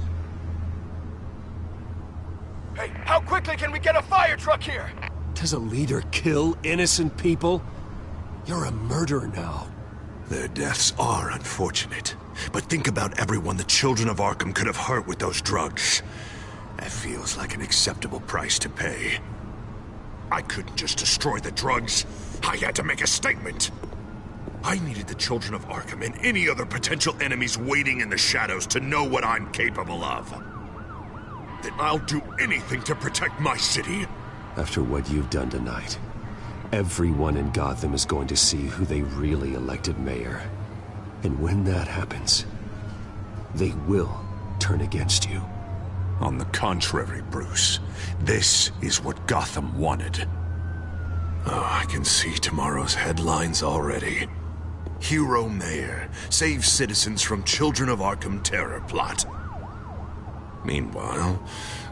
Hey, how quickly can we get a fire truck here? Does a leader kill innocent people? You're a murderer now. Their deaths are unfortunate, but think about everyone the children of Arkham could have hurt with those drugs. That feels like an acceptable price to pay. I couldn't just destroy the drugs. I had to make a statement. I needed the children of Arkham and any other potential enemies waiting in the shadows to know what I'm capable of. Then I'll do anything to protect my city. After what you've done tonight, everyone in Gotham is going to see who they really elected mayor. And when that happens, they will turn against you. On the contrary, Bruce. This is what Gotham wanted. Oh, I can see tomorrow's headlines already. Hero Mayor saves citizens from Children of Arkham terror plot. Meanwhile,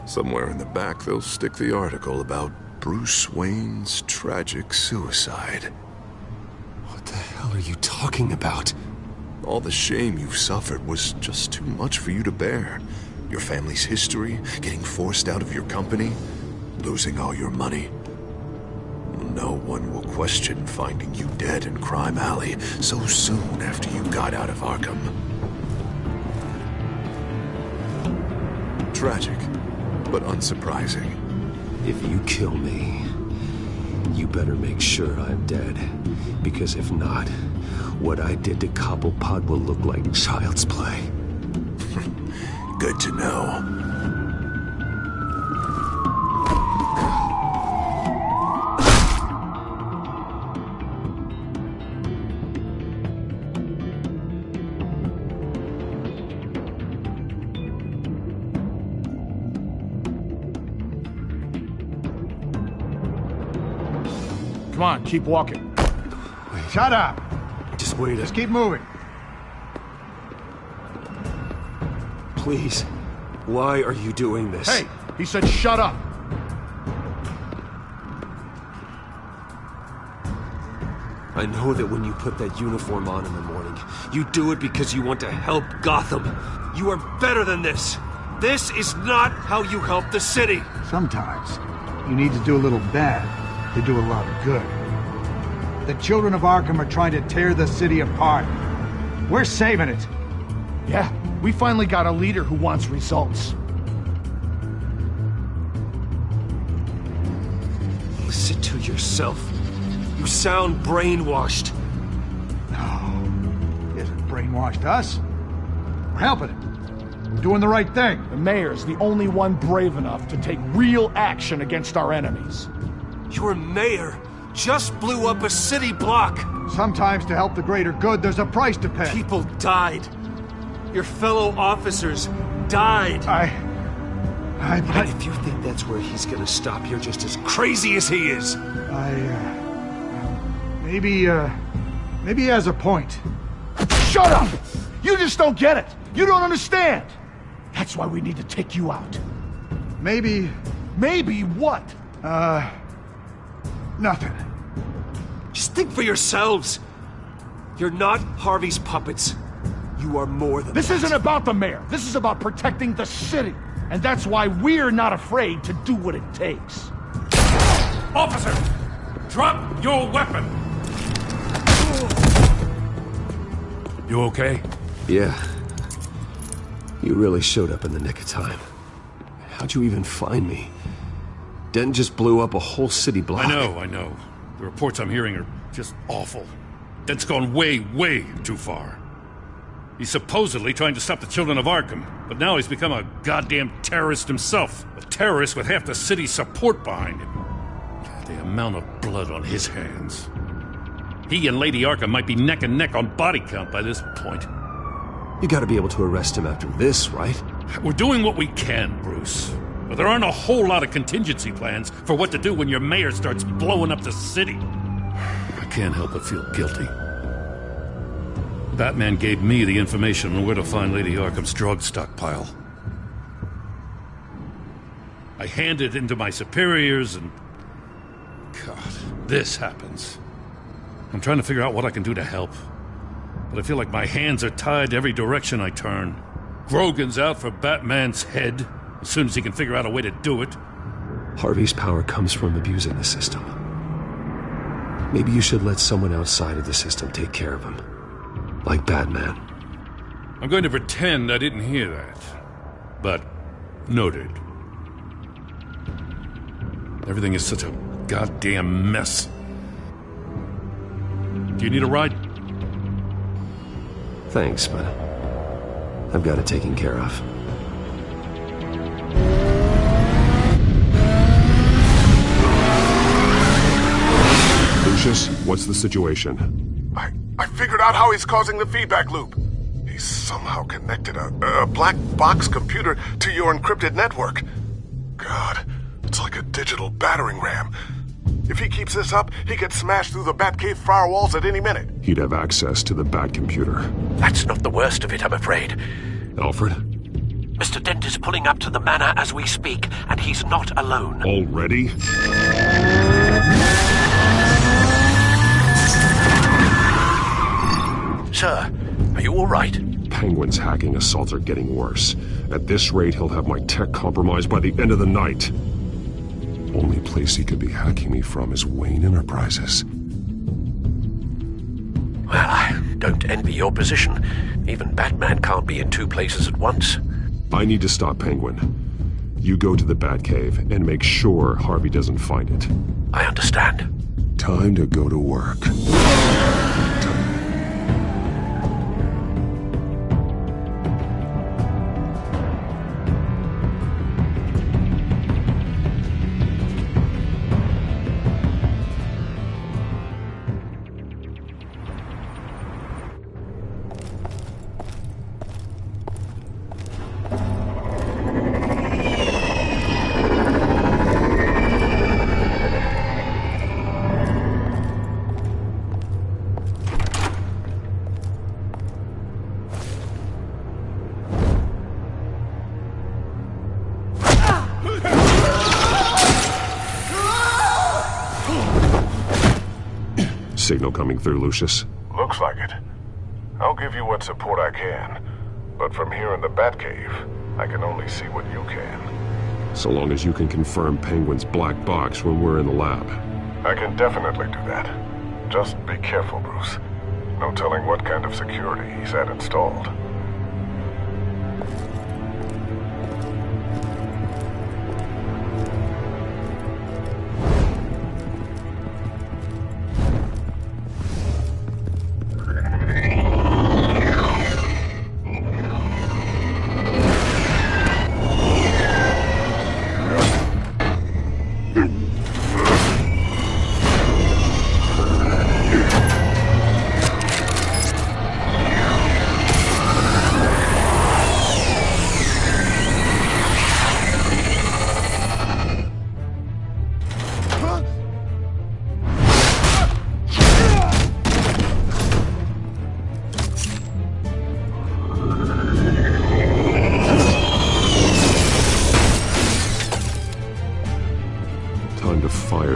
somewhere in the back they'll stick the article about Bruce Wayne's tragic suicide. What the hell are you talking about? All the shame you've suffered was just too much for you to bear. Your family's history, getting forced out of your company, losing all your money. No one will question finding you dead in Crime Alley so soon after you got out of Arkham. Tragic, but unsurprising. If you kill me, you better make sure I'm dead. Because if not, what I did to Cobblepot will look like child's play. Good to know. Come on, keep walking. Wait. Shut up! Just wait. Just keep moving. Please, why are you doing this? Hey, he said shut up. I know that when you put that uniform on in the morning, you do it because you want to help Gotham. You are better than this. This is not how you help the city. Sometimes you need to do a little bad to do a lot of good. The children of Arkham are trying to tear the city apart. We're saving it. Yeah, we finally got a leader who wants results. Listen to yourself. You sound brainwashed. No, he hasn't brainwashed us. We're helping him. We're doing the right thing. The mayor's the only one brave enough to take real action against our enemies. Your mayor just blew up a city block. Sometimes to help the greater good, there's a price to pay. People died. Your fellow officers died. And if you think that's where he's gonna stop, you're just as crazy as he is. Maybe he has a point. Shut up! You just don't get it. You don't understand. That's why we need to take you out. Maybe what? Nothing. Just think for yourselves. You're not Harvey's puppets. You are more than This that. isn't about the mayor. This is about protecting the city. And that's why we're not afraid to do what it takes. Officer! Drop your weapon! You okay? Yeah. You really showed up in the nick of time. How'd you even find me? Den just blew up a whole city block. I know. The reports I'm hearing are just awful. Den's gone way, way too far. He's supposedly trying to stop the children of Arkham, but now he's become a goddamn terrorist himself. A terrorist with half the city's support behind him. The amount of blood on his hands. He and Lady Arkham might be neck and neck on body count by this point. You gotta be able to arrest him after this, right? We're doing what we can, Bruce. But there aren't a whole lot of contingency plans for what to do when your mayor starts blowing up the city. I can't help but feel guilty. Batman gave me the information on where to find Lady Arkham's drug stockpile. I handed it into my superiors and... God, this happens. I'm trying to figure out what I can do to help. But I feel like my hands are tied every direction I turn. Grogan's out for Batman's head, as soon as he can figure out a way to do it. Harvey's power comes from abusing the system. Maybe you should let someone outside of the system take care of him. Like Batman. I'm going to pretend I didn't hear that. But, noted. Everything is such a goddamn mess. Do you need a ride? Thanks, but I've got it taken care of. Lucius, what's the situation? I figured out how he's causing the feedback loop. He's somehow connected a black box computer to your encrypted network. God, it's like a digital battering ram. If he keeps this up, he could smash through the Batcave firewalls at any minute. He'd have access to the Bat computer. That's not the worst of it, I'm afraid. Alfred? Mr. Dent is pulling up to the manor as we speak, and he's not alone. Already? Sir, are you all right? Penguin's hacking assaults are getting worse. At this rate, he'll have my tech compromised by the end of the night. Only place he could be hacking me from is Wayne Enterprises. Well, I don't envy your position. Even Batman can't be in two places at once. I need to stop Penguin. You go to the Batcave and make sure Harvey doesn't find it. I understand. Time to go to work. Signal coming through, Lucius. Looks like it. I'll give you what support I can. But from here in the Batcave, I can only see what you can. So long as you can confirm Penguin's black box when we're in the lab. I can definitely do that. Just be careful, Bruce. No telling what kind of security he's had installed.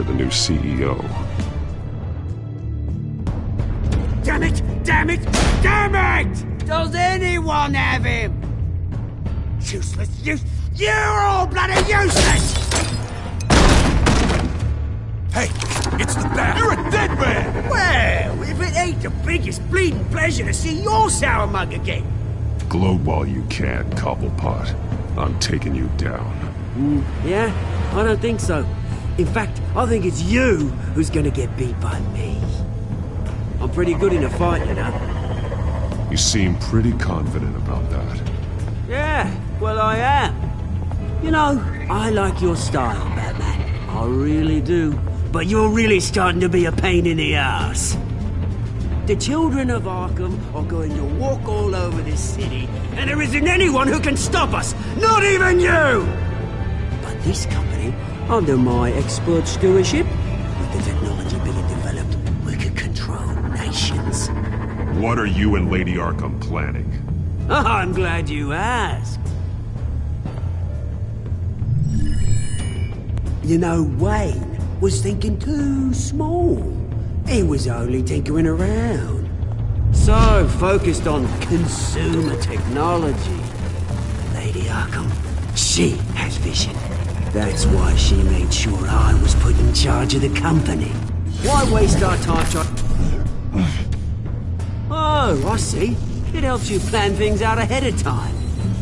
The new CEO. Damn it! Damn it! Damn it! Does anyone have him? Useless! You're all bloody useless! Hey, it's the Bat! You're a dead man! Well, if it ain't the biggest bleeding pleasure to see your sour mug again. Gloat while you can, Cobblepot. I'm taking you down. Yeah? I don't think so. In fact, I think it's you who's gonna get beat by me. I'm pretty good in a fight, you know. You seem pretty confident about that. Yeah, well, I am. You know, I like your style, Batman. I really do. But you're really starting to be a pain in the ass. The children of Arkham are going to walk all over this city, and there isn't anyone who can stop us, not even you! But this company, under my expert stewardship, with the technology being developed, we could control nations. What are you and Lady Arkham planning? I'm glad you asked. You know, Wayne was thinking too small. He was only tinkering around. So focused on consumer technology. Lady Arkham, she has vision. That's why she made sure I was put in charge of the company. Why waste our time trying... Oh, I see. It helps you plan things out ahead of time.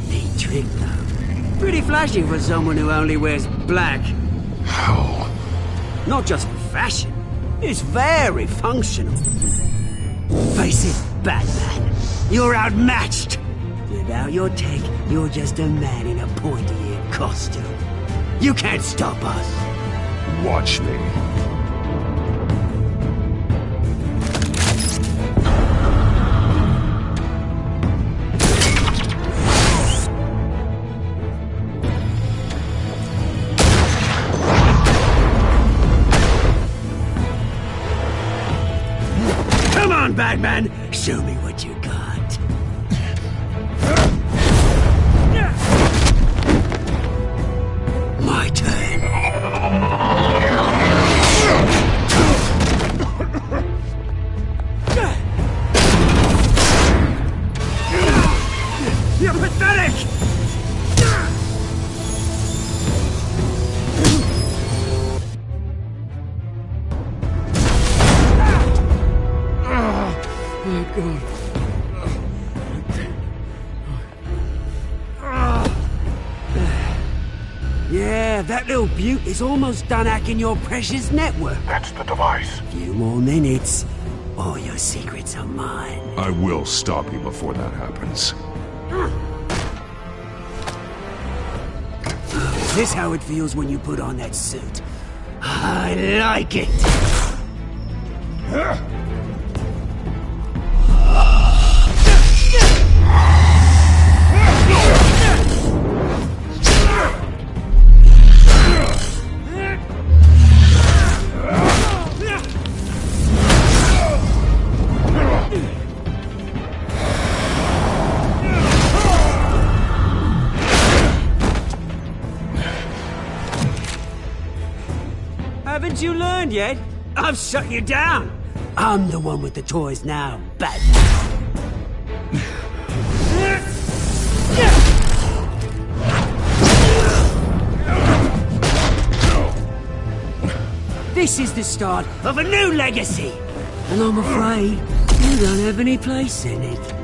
Neat trick, though. Pretty flashy for someone who only wears black. How? Not just fashion. It's very functional. Face it, Batman. You're outmatched! Without your tech, you're just a man in a pointy-eared costume. You can't stop us. Watch me. Come on, Batman! Show me what you got. My turn. You're pathetic! Oh, God. Yeah, that little beaut is almost done hacking your precious network. That's the device. Few more minutes, all your secrets are mine. I will stop you before that happens. Is this how it feels when you put on that suit? I like it! Haven't you learned yet? I've shut you down. I'm the one with the toys now, Batman. This is the start of a new legacy, and I'm afraid you don't have any place in it.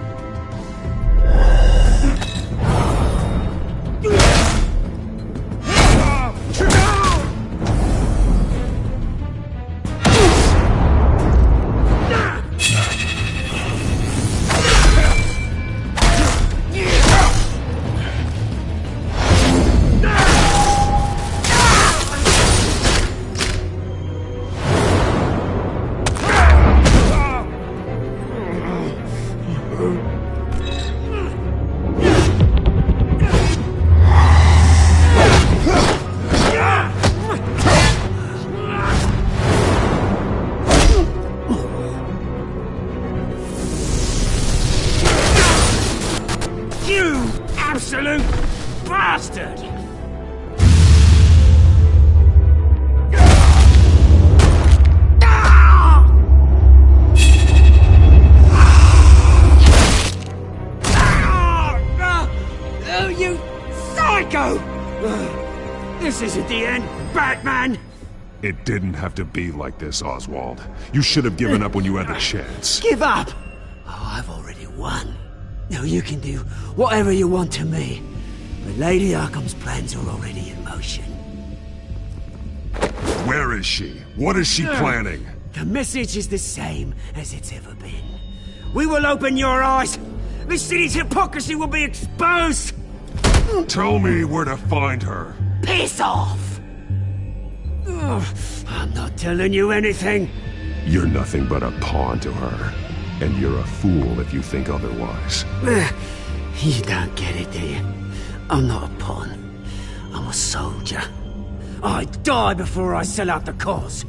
You absolute bastard! Oh, you psycho! This isn't the end, Batman! It didn't have to be like this, Oswald. You should have given up when you had the chance. Give up! Oh, I've already won. Now you can do whatever you want to me. But Lady Arkham's plans are already in motion. Where is she? What is she planning? The message is the same as it's ever been. We will open your eyes! This city's hypocrisy will be exposed! Tell me where to find her. Piss off! Ugh, I'm not telling you anything. You're nothing but a pawn to her. And you're a fool if you think otherwise. You don't get it, do you? I'm not a pawn. I'm a soldier. I die before I sell out the cause.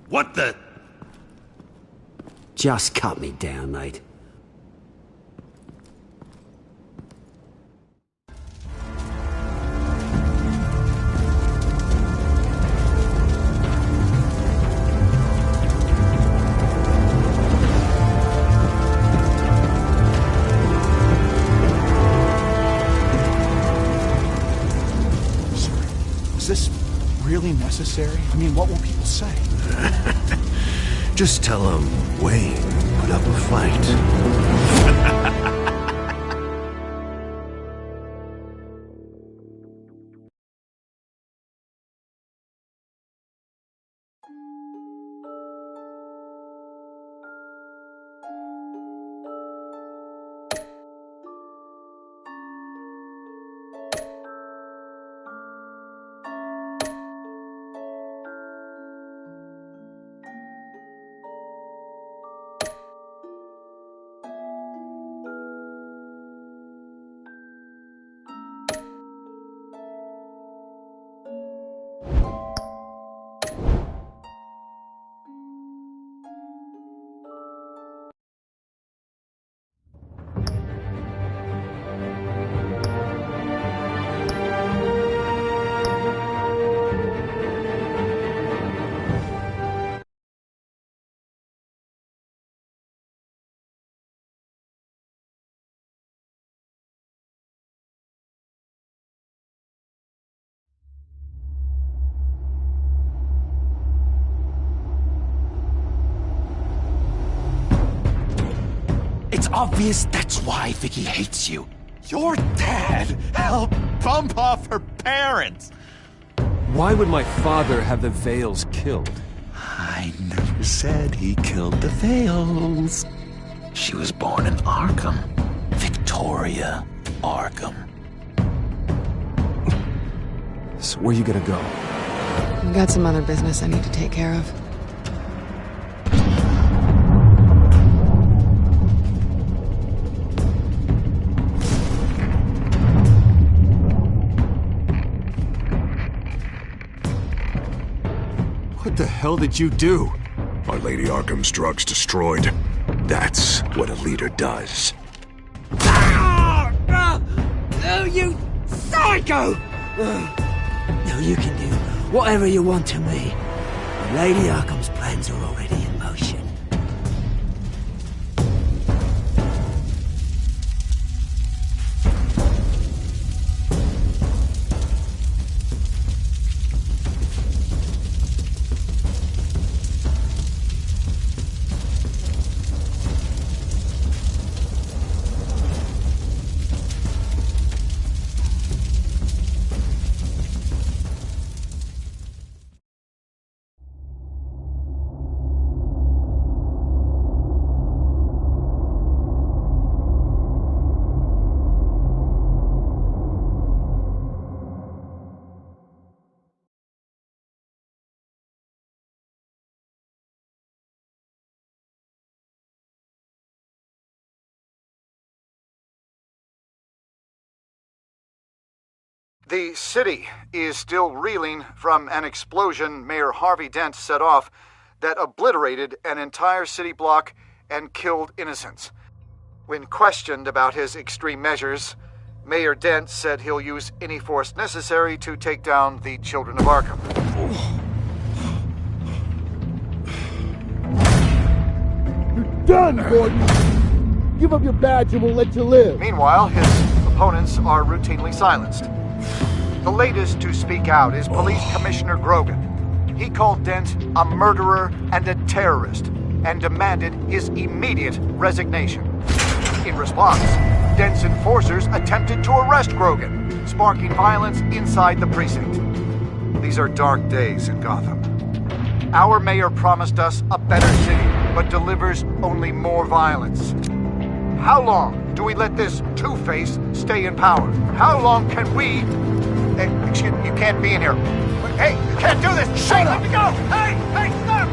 What the? Just cut me down, mate. Is this really necessary? I mean, what will people say? Just tell them Wayne put up a fight. It's obvious that's why Vicky hates you. Your dad helped bump off her parents. Why would my father have the Vales killed? I never said he killed the Vales. She was born in Arkham. Victoria Arkham. So where you gonna go? I've got some other business I need to take care of. What the hell did you do? My Lady Arkham's drugs destroyed. That's what a leader does. Oh, you psycho! Now you can do whatever you want to me. Lady Arkham's plans are already in motion. The city is still reeling from an explosion Mayor Harvey Dent set off that obliterated an entire city block and killed innocents. When questioned about his extreme measures, Mayor Dent said he'll use any force necessary to take down the Children of Arkham. You're done, Gordon! Give up your badge and we'll let you live. Meanwhile, his opponents are routinely silenced. The latest to speak out is Police Commissioner Grogan. He called Dent a murderer and a terrorist and demanded his immediate resignation. In response, Dent's enforcers attempted to arrest Grogan, sparking violence inside the precinct. These are dark days in Gotham. Our mayor promised us a better city, but delivers only more violence. How long do we let this Two-Face stay in power? How long can we... Excuse me, you can't be in here. Hey, you can't do this! Shut up! Let me go! Hey, stop!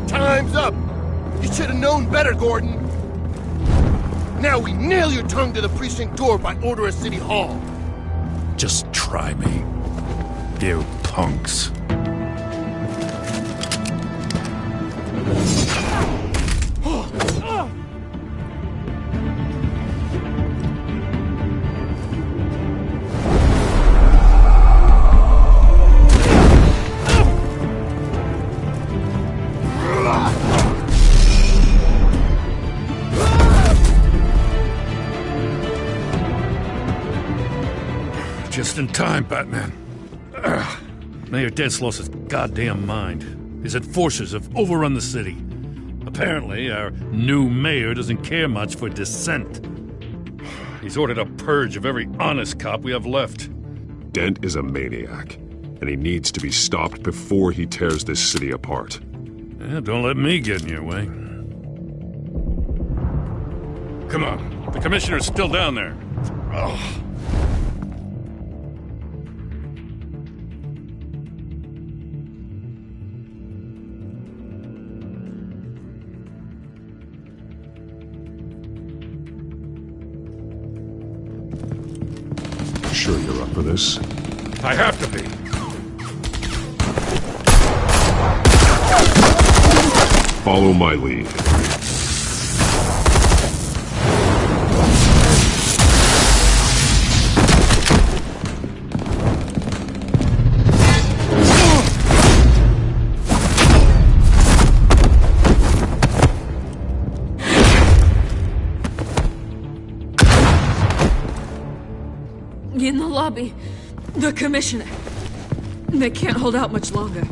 Time's up! You should have known better, Gordon! Now we nail your tongue to the precinct door by order of City Hall! Just try me, you punks. Just in time, Batman. Mayor Dent's lost his goddamn mind. His enforcers have overrun the city. Apparently, our new mayor doesn't care much for dissent. He's ordered a purge of every honest cop we have left. Dent is a maniac, and he needs to be stopped before he tears this city apart. Yeah, don't let me get in your way. Come on, the commissioner's still down there. Oh. Sure you're up for this? I have to be. Follow my lead. In the lobby, the commissioner. They can't hold out much longer.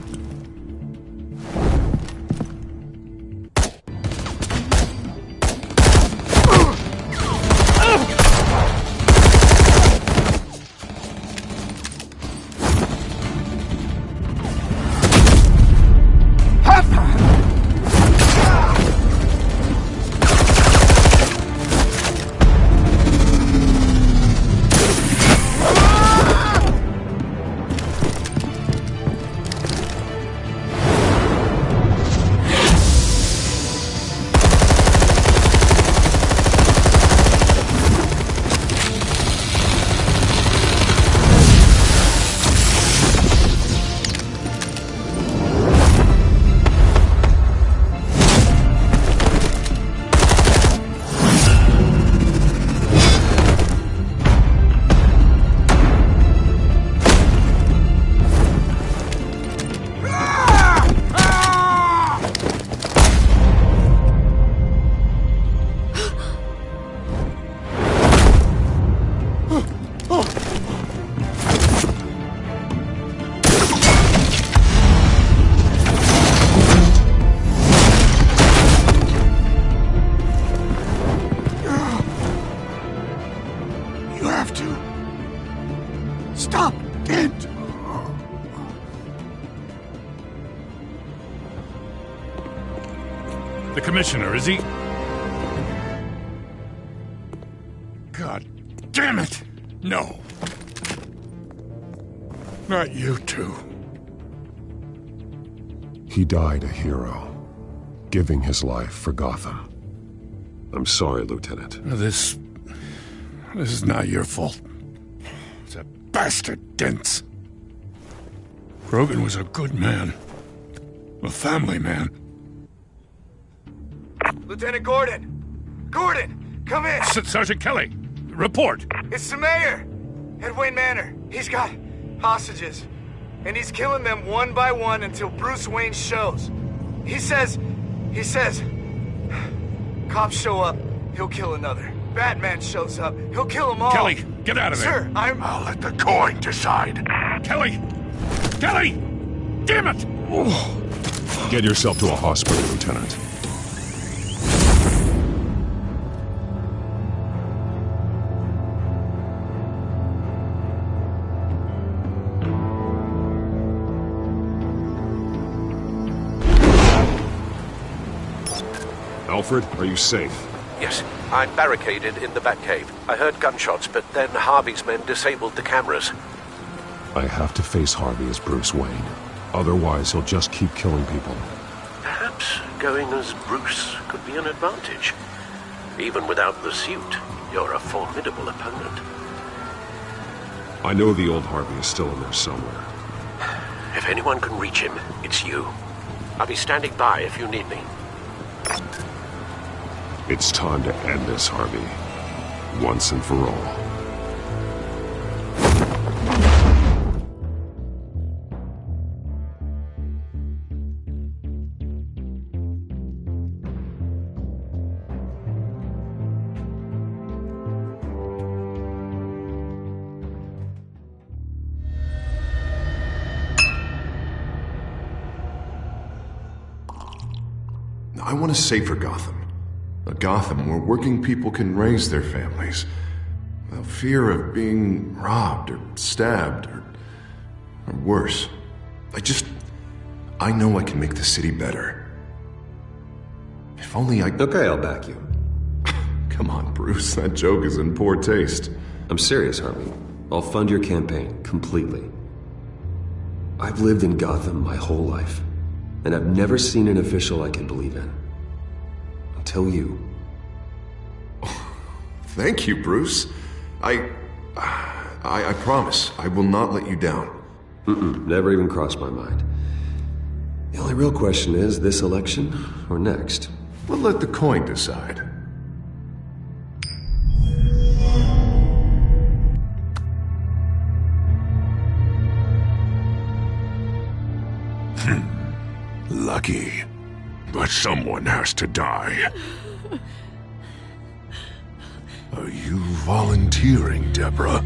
The commissioner, is he? God damn it! No. Not you two. He died a hero, giving his life for Gotham. I'm sorry, Lieutenant. This is not your fault. It's a bastard Dent's. Grogan was a good man. A family man. Lieutenant Gordon! Gordon, come in! Sergeant Kelly, report! It's the mayor! At Wayne Manor. He's got hostages. And he's killing them one by one until Bruce Wayne shows. He says... Cops show up, he'll kill another. Batman shows up, he'll kill them all. Kelly, get out of there! Sir, I'll let the coin decide. Kelly! Kelly! Damn it! Get yourself to a hospital, Lieutenant. Alfred, are you safe? Yes, I'm barricaded in the Batcave. I heard gunshots, but then Harvey's men disabled the cameras. I have to face Harvey as Bruce Wayne. Otherwise, he'll just keep killing people. Perhaps going as Bruce could be an advantage. Even without the suit, you're a formidable opponent. I know the old Harvey is still in there somewhere. If anyone can reach him, it's you. I'll be standing by if you need me. It's time to end this, Harvey. Once and for all. I want a safer Gotham. A Gotham where working people can raise their families without fear of being robbed or stabbed or worse. I know I can make the city better. If only I... Okay, I'll back you. Come on, Bruce, that joke is in poor taste. I'm serious, Harvey. I'll fund your campaign, completely. I've lived in Gotham my whole life, and I've never seen an official I can believe in. Until you. Thank you, Bruce. I promise, I will not let you down. Never even crossed my mind. The only real question is, this election or next? We'll let the coin decide. Lucky. But someone has to die. Are you volunteering, Deborah?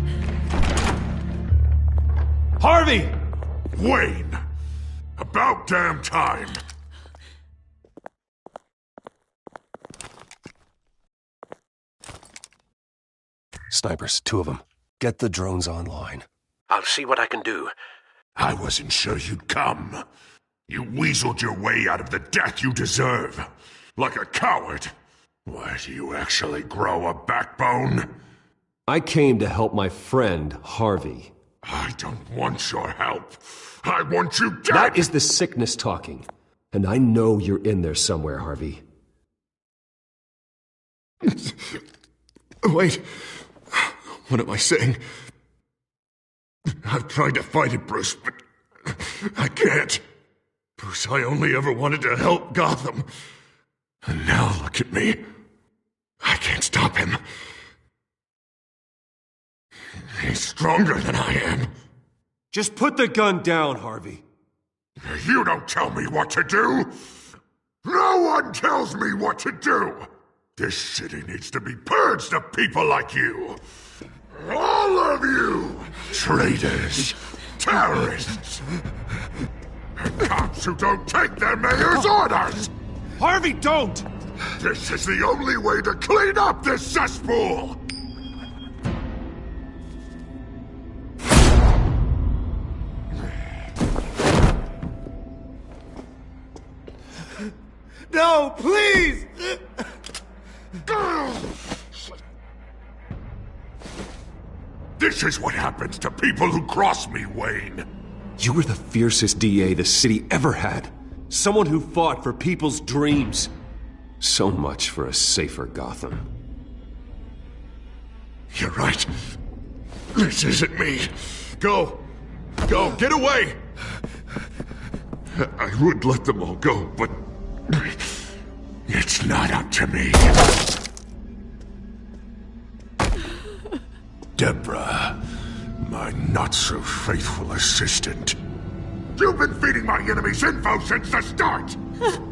Harvey! Wayne! About damn time! Snipers, 2 of them. Get the drones online. I'll see what I can do. I wasn't sure you'd come. You weaseled your way out of the death you deserve. Like a coward. Why, do you actually grow a backbone? I came to help my friend, Harvey. I don't want your help. I want you dead! That is the sickness talking. And I know you're in there somewhere, Harvey. Wait. What am I saying? I've tried to fight it, Bruce, but I can't. Bruce, I only ever wanted to help Gotham. And now look at me. I can't stop him. He's stronger than I am. Just put the gun down, Harvey. You don't tell me what to do. No one tells me what to do. This city needs to be purged of people like you. All of you! Traitors, terrorists, and cops who don't take their mayor's orders! Harvey, don't! This is the only way to clean up this cesspool! No, please! This is what happens to people who cross me, Wayne. You were the fiercest DA the city ever had. Someone who fought for people's dreams. So much for a safer Gotham. You're right. This isn't me. Go. Go. Get away. I would let them all go, but it's not up to me. Deborah, my not-so-faithful assistant. You've been feeding my enemies info since the start!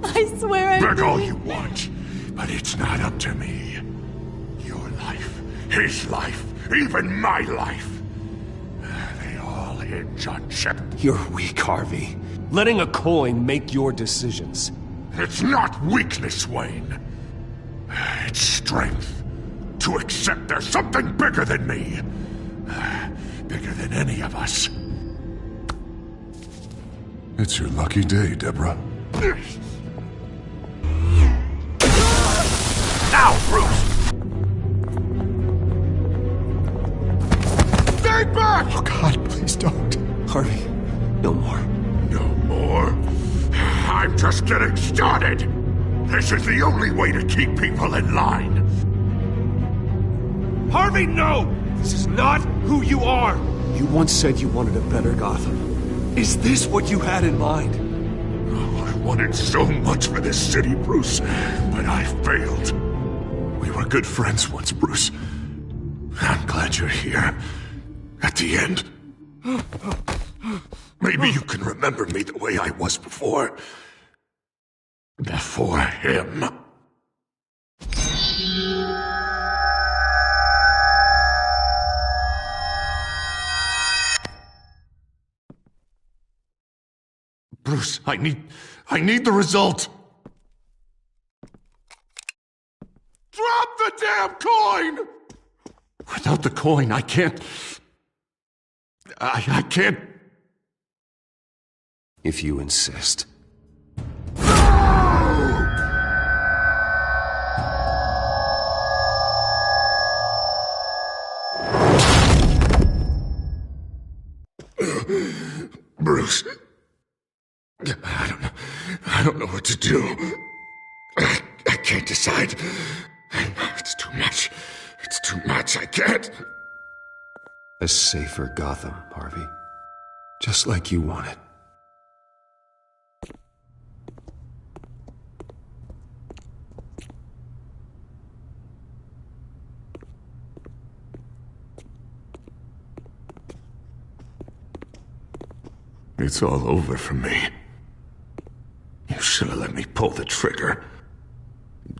I swear I Beg didn't. all you want, but it's not up to me. Your life, his life, even my life. They all hinge on Chip. You're weak, Harvey. Letting a coin make your decisions. It's not weakness, Wayne. It's strength. To accept there's something bigger than me. Bigger than any of us. It's your lucky day, Deborah. Now, Bruce! Stay back! Oh, God, please don't. Harvey, no more. No more? I'm just getting started. This is the only way to keep people in line. Harvey, no! This is not who you are! You once said you wanted a better Gotham. Is this what you had in mind? Oh, I wanted so much for this city, Bruce, but I failed. We were good friends once, Bruce. I'm glad you're here. At the end. Maybe you can remember me the way I was before. Before him. Bruce, I need the result. the damn coin! Without the coin, I can't... I can't... If you insist. Bruce. I don't know what to do. I can't decide. It's too much. It's too much. I can't. A safer Gotham, Harvey. Just like you wanted. It's all over for me. You should have let me pull the trigger.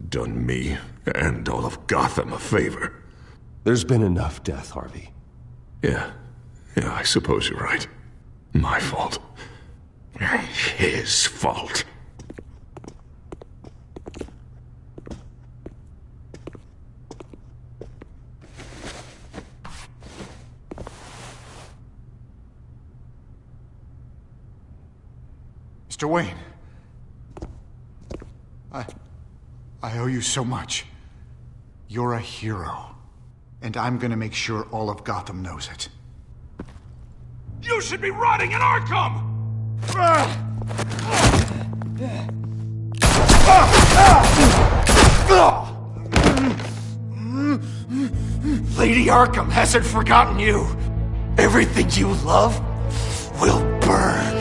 Done me and all of Gotham a favor. There's been enough death, Harvey. Yeah, I suppose you're right. My fault. His fault. Mr. Wayne. I owe you so much. You're a hero. And I'm gonna make sure all of Gotham knows it. You should be rotting in Arkham! Lady Arkham hasn't forgotten you. Everything you love will burn.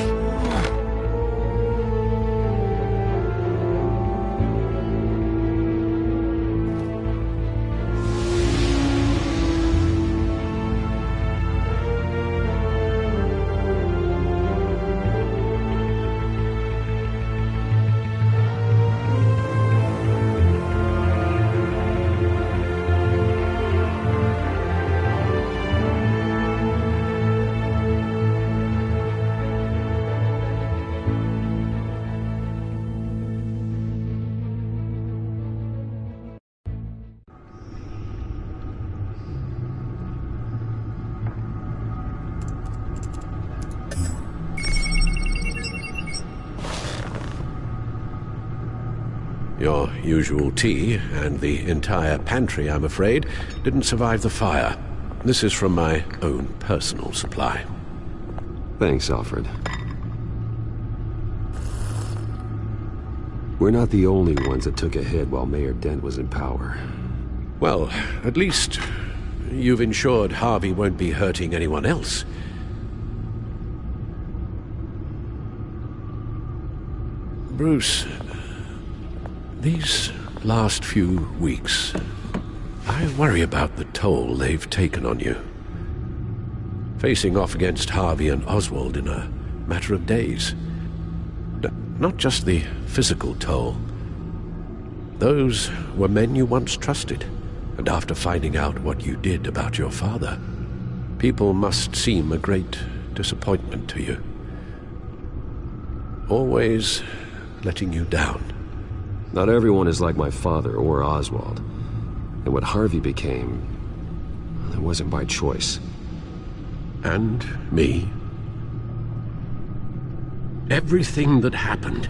Your usual tea and the entire pantry, I'm afraid, didn't survive the fire. This is from my own personal supply. Thanks, Alfred. We're not the only ones that took a hit while Mayor Dent was in power. Well, at least you've ensured Harvey won't be hurting anyone else. Bruce, these last few weeks, I worry about the toll they've taken on you. Facing off against Harvey and Oswald in a matter of days. Not just the physical toll. Those were men you once trusted, and after finding out what you did about your father, people must seem a great disappointment to you. Always letting you down. Not everyone is like my father or Oswald. And what Harvey became, it wasn't by choice. And me. Everything that happened,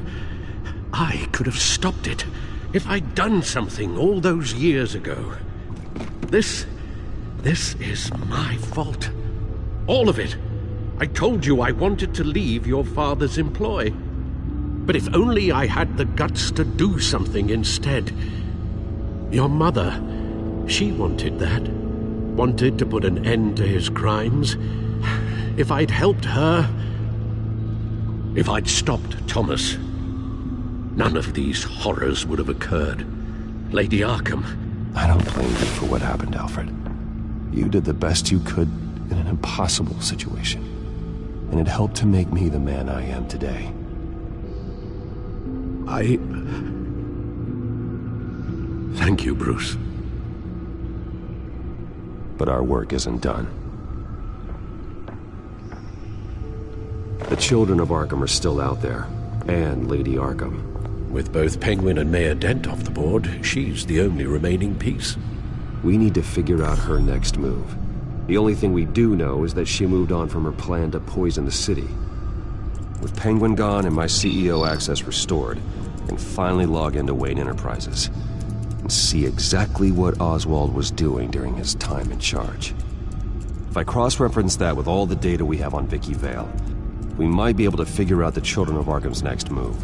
I could have stopped it if I'd done something all those years ago. This is my fault. All of it. I told you I wanted to leave your father's employ. But if only I had the guts to do something instead. Your mother, she wanted that. Wanted to put an end to his crimes. If I'd helped her, if I'd stopped Thomas, none of these horrors would have occurred. Lady Arkham. I don't blame you for what happened, Alfred. You did the best you could in an impossible situation. And it helped to make me the man I am today. Thank you, Bruce. But our work isn't done. The children of Arkham are still out there, and Lady Arkham. With both Penguin and Mayor Dent off the board, she's the only remaining piece. We need to figure out her next move. The only thing we do know is that she moved on from her plan to poison the city. With Penguin gone and my CEO access restored, I can finally log into Wayne Enterprises and see exactly what Oswald was doing during his time in charge. If I cross-reference that with all the data we have on Vicky Vale, we might be able to figure out the Children of Arkham's next move.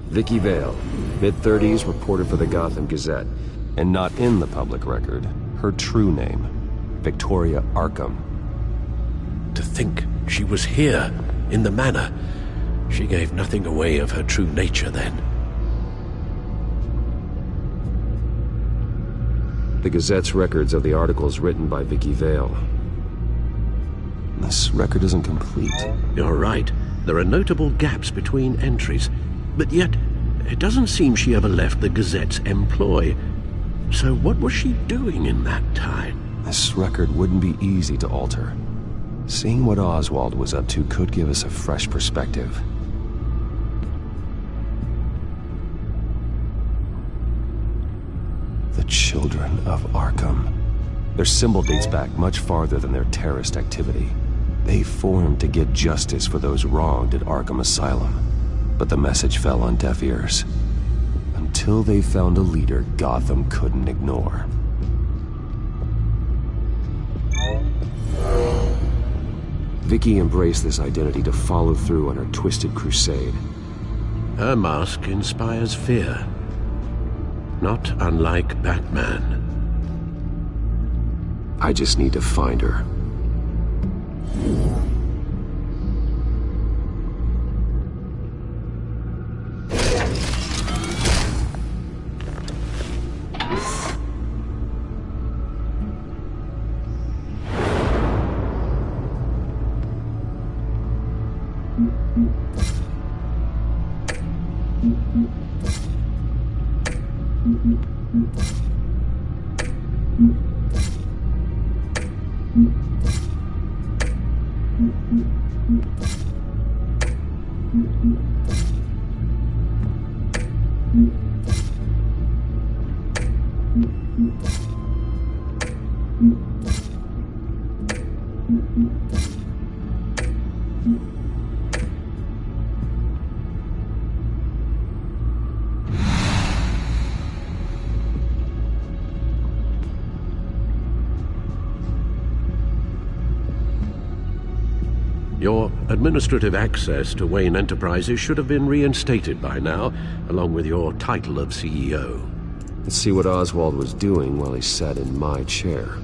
Vicky Vale, mid-30s, reported for the Gotham Gazette, and not in the public record, her true name, Victoria Arkham. To think she was here, in the manor. She gave nothing away of her true nature then. The Gazette's records of the articles written by Vicky Vale. This record isn't complete. You're right. There are notable gaps between entries. But yet, it doesn't seem she ever left the Gazette's employ. So what was she doing in that time? This record wouldn't be easy to alter. Seeing what Oswald was up to could give us a fresh perspective. The Children of Arkham. Their symbol dates back much farther than their terrorist activity. They formed to get justice for those wronged at Arkham Asylum. But the message fell on deaf ears. Until they found a leader Gotham couldn't ignore. Vicky embraced this identity to follow through on her twisted crusade. Her mask inspires fear. Not unlike Batman. I just need to find her. Your administrative access to Wayne Enterprises should have been reinstated by now, along with your title of CEO. Let's see what Oswald was doing while he sat in my chair.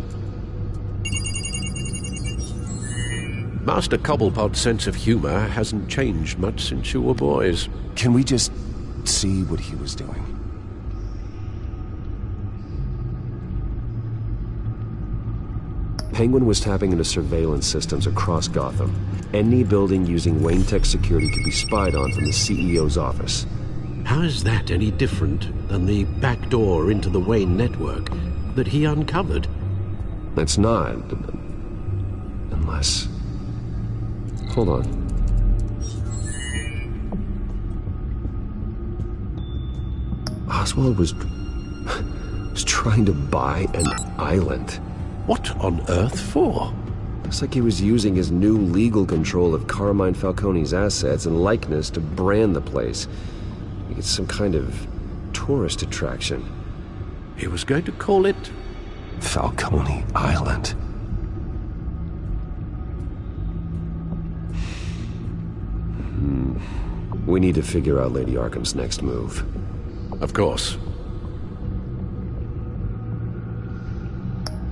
Master Cobblepot's sense of humor hasn't changed much since you were boys. Can we just see what he was doing? Penguin was tapping into surveillance systems across Gotham. Any building using Wayne Tech security could be spied on from the CEO's office. How is that any different than the back door into the Wayne network that he uncovered? That's not. Unless... Hold on. Oswald was trying to buy an island. What on earth for? Looks like he was using his new legal control of Carmine Falcone's assets and likeness to brand the place. It's some kind of tourist attraction. He was going to call it... Falcone Island. We need to figure out Lady Arkham's next move. Of course.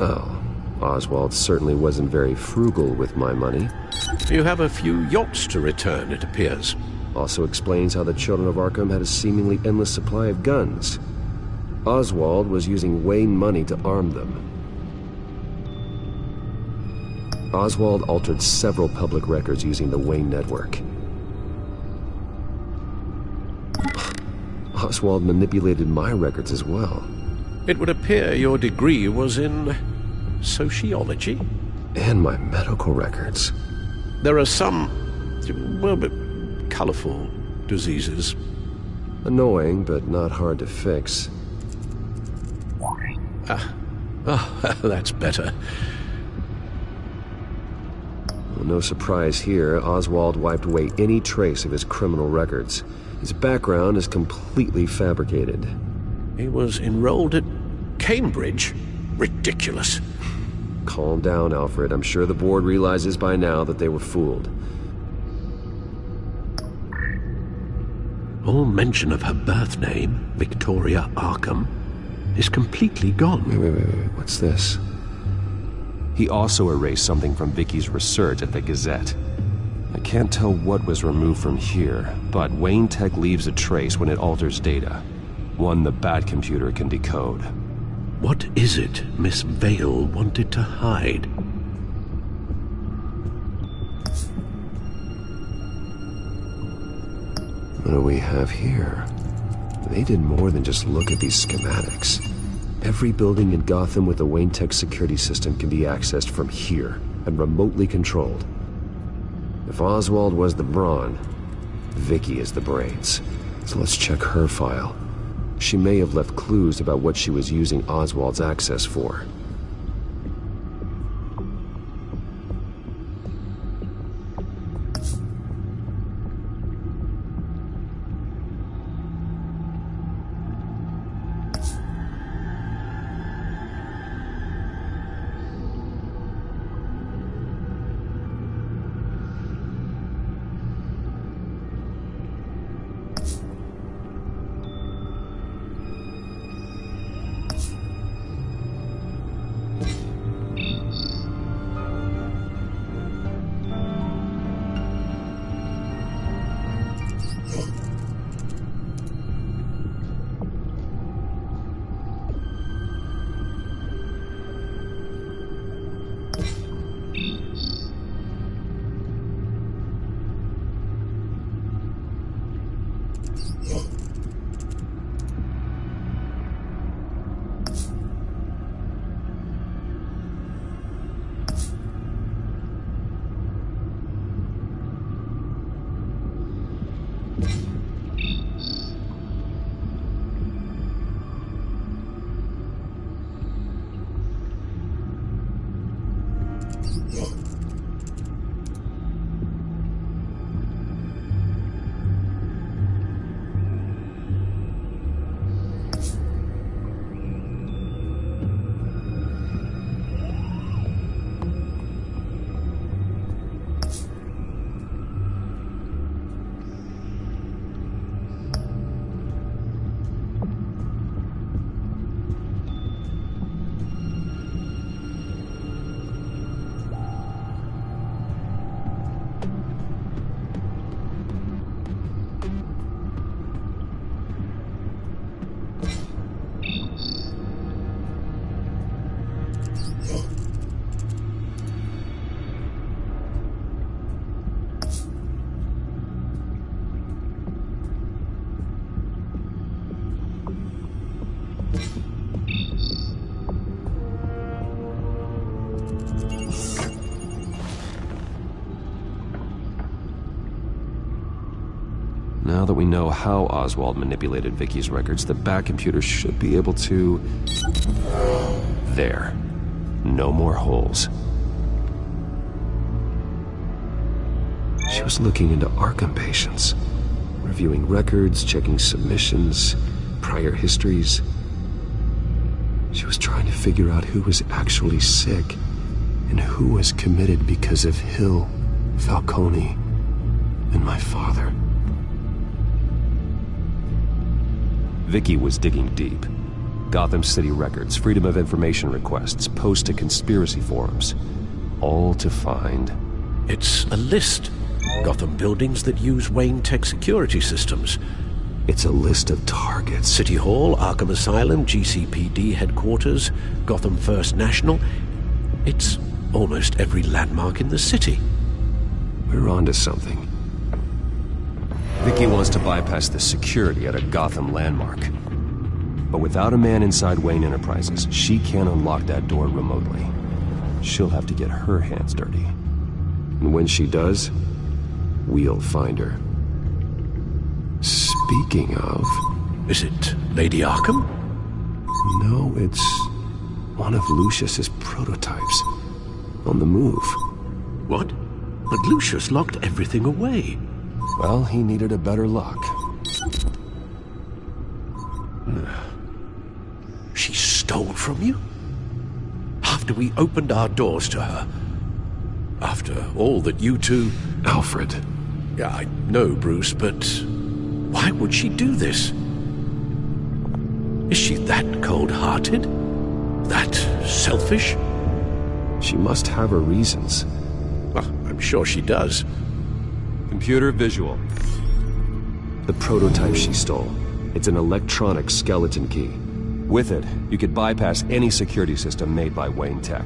Oh. Oswald certainly wasn't very frugal with my money. You have a few yachts to return, it appears. Also explains how the Children of Arkham had a seemingly endless supply of guns. Oswald was using Wayne money to arm them. Oswald altered several public records using the Wayne network. Oswald manipulated my records as well. It would appear your degree was in... sociology. And my medical records. There are some, well, but colorful diseases. Annoying, but not hard to fix. That's better. Well, no surprise here, Oswald wiped away any trace of his criminal records. His background is completely fabricated. He was enrolled at Cambridge? Ridiculous. Calm down, Alfred. I'm sure the board realizes by now that they were fooled. All mention of her birth name, Victoria Arkham, is completely gone. Wait. What's this? He also erased something from Vicky's research at the Gazette. I can't tell what was removed from here, but Wayne Tech leaves a trace when it alters data. One the Bat computer can decode. What is it Miss Vale wanted to hide? What do we have here? They did more than just look at these schematics. Every building in Gotham with a Wayne Tech security system can be accessed from here and remotely controlled. If Oswald was the brawn, Vicky is the brains. So let's check her file. She may have left clues about what she was using Oswald's access for. Now that we know how Oswald manipulated Vicky's records, the Bat computer should be able to... There. No more holes. She was looking into Arkham patients, reviewing records, checking submissions, prior histories. She was trying to figure out who was actually sick and who was committed because of Hill, Falcone, and my father. Vicky was digging deep. Gotham City records, Freedom of Information requests, posts to conspiracy forums. All to find... It's a list. Gotham buildings that use Wayne Tech security systems. It's a list of targets. City Hall, Arkham Asylum, GCPD headquarters, Gotham First National. It's almost every landmark in the city. We're onto something. Vicky wants to bypass the security at a Gotham landmark. But without a man inside Wayne Enterprises, she can't unlock that door remotely. she'll have to get her hands dirty. And when she does, we'll find her. Speaking of... Is it Lady Arkham? No, it's one of Lucius's prototypes. On the move. What? But Lucius locked everything away. Well, he needed a better lock. She stole from you? After we opened our doors to her? After all that you two... Alfred. Yeah, I know, Bruce, but why would she do this? Is she that cold-hearted? That selfish? She must have her reasons. Well, I'm sure she does. Computer visual. The prototype she stole. It's an electronic skeleton key. With it, you could bypass any security system made by Wayne Tech.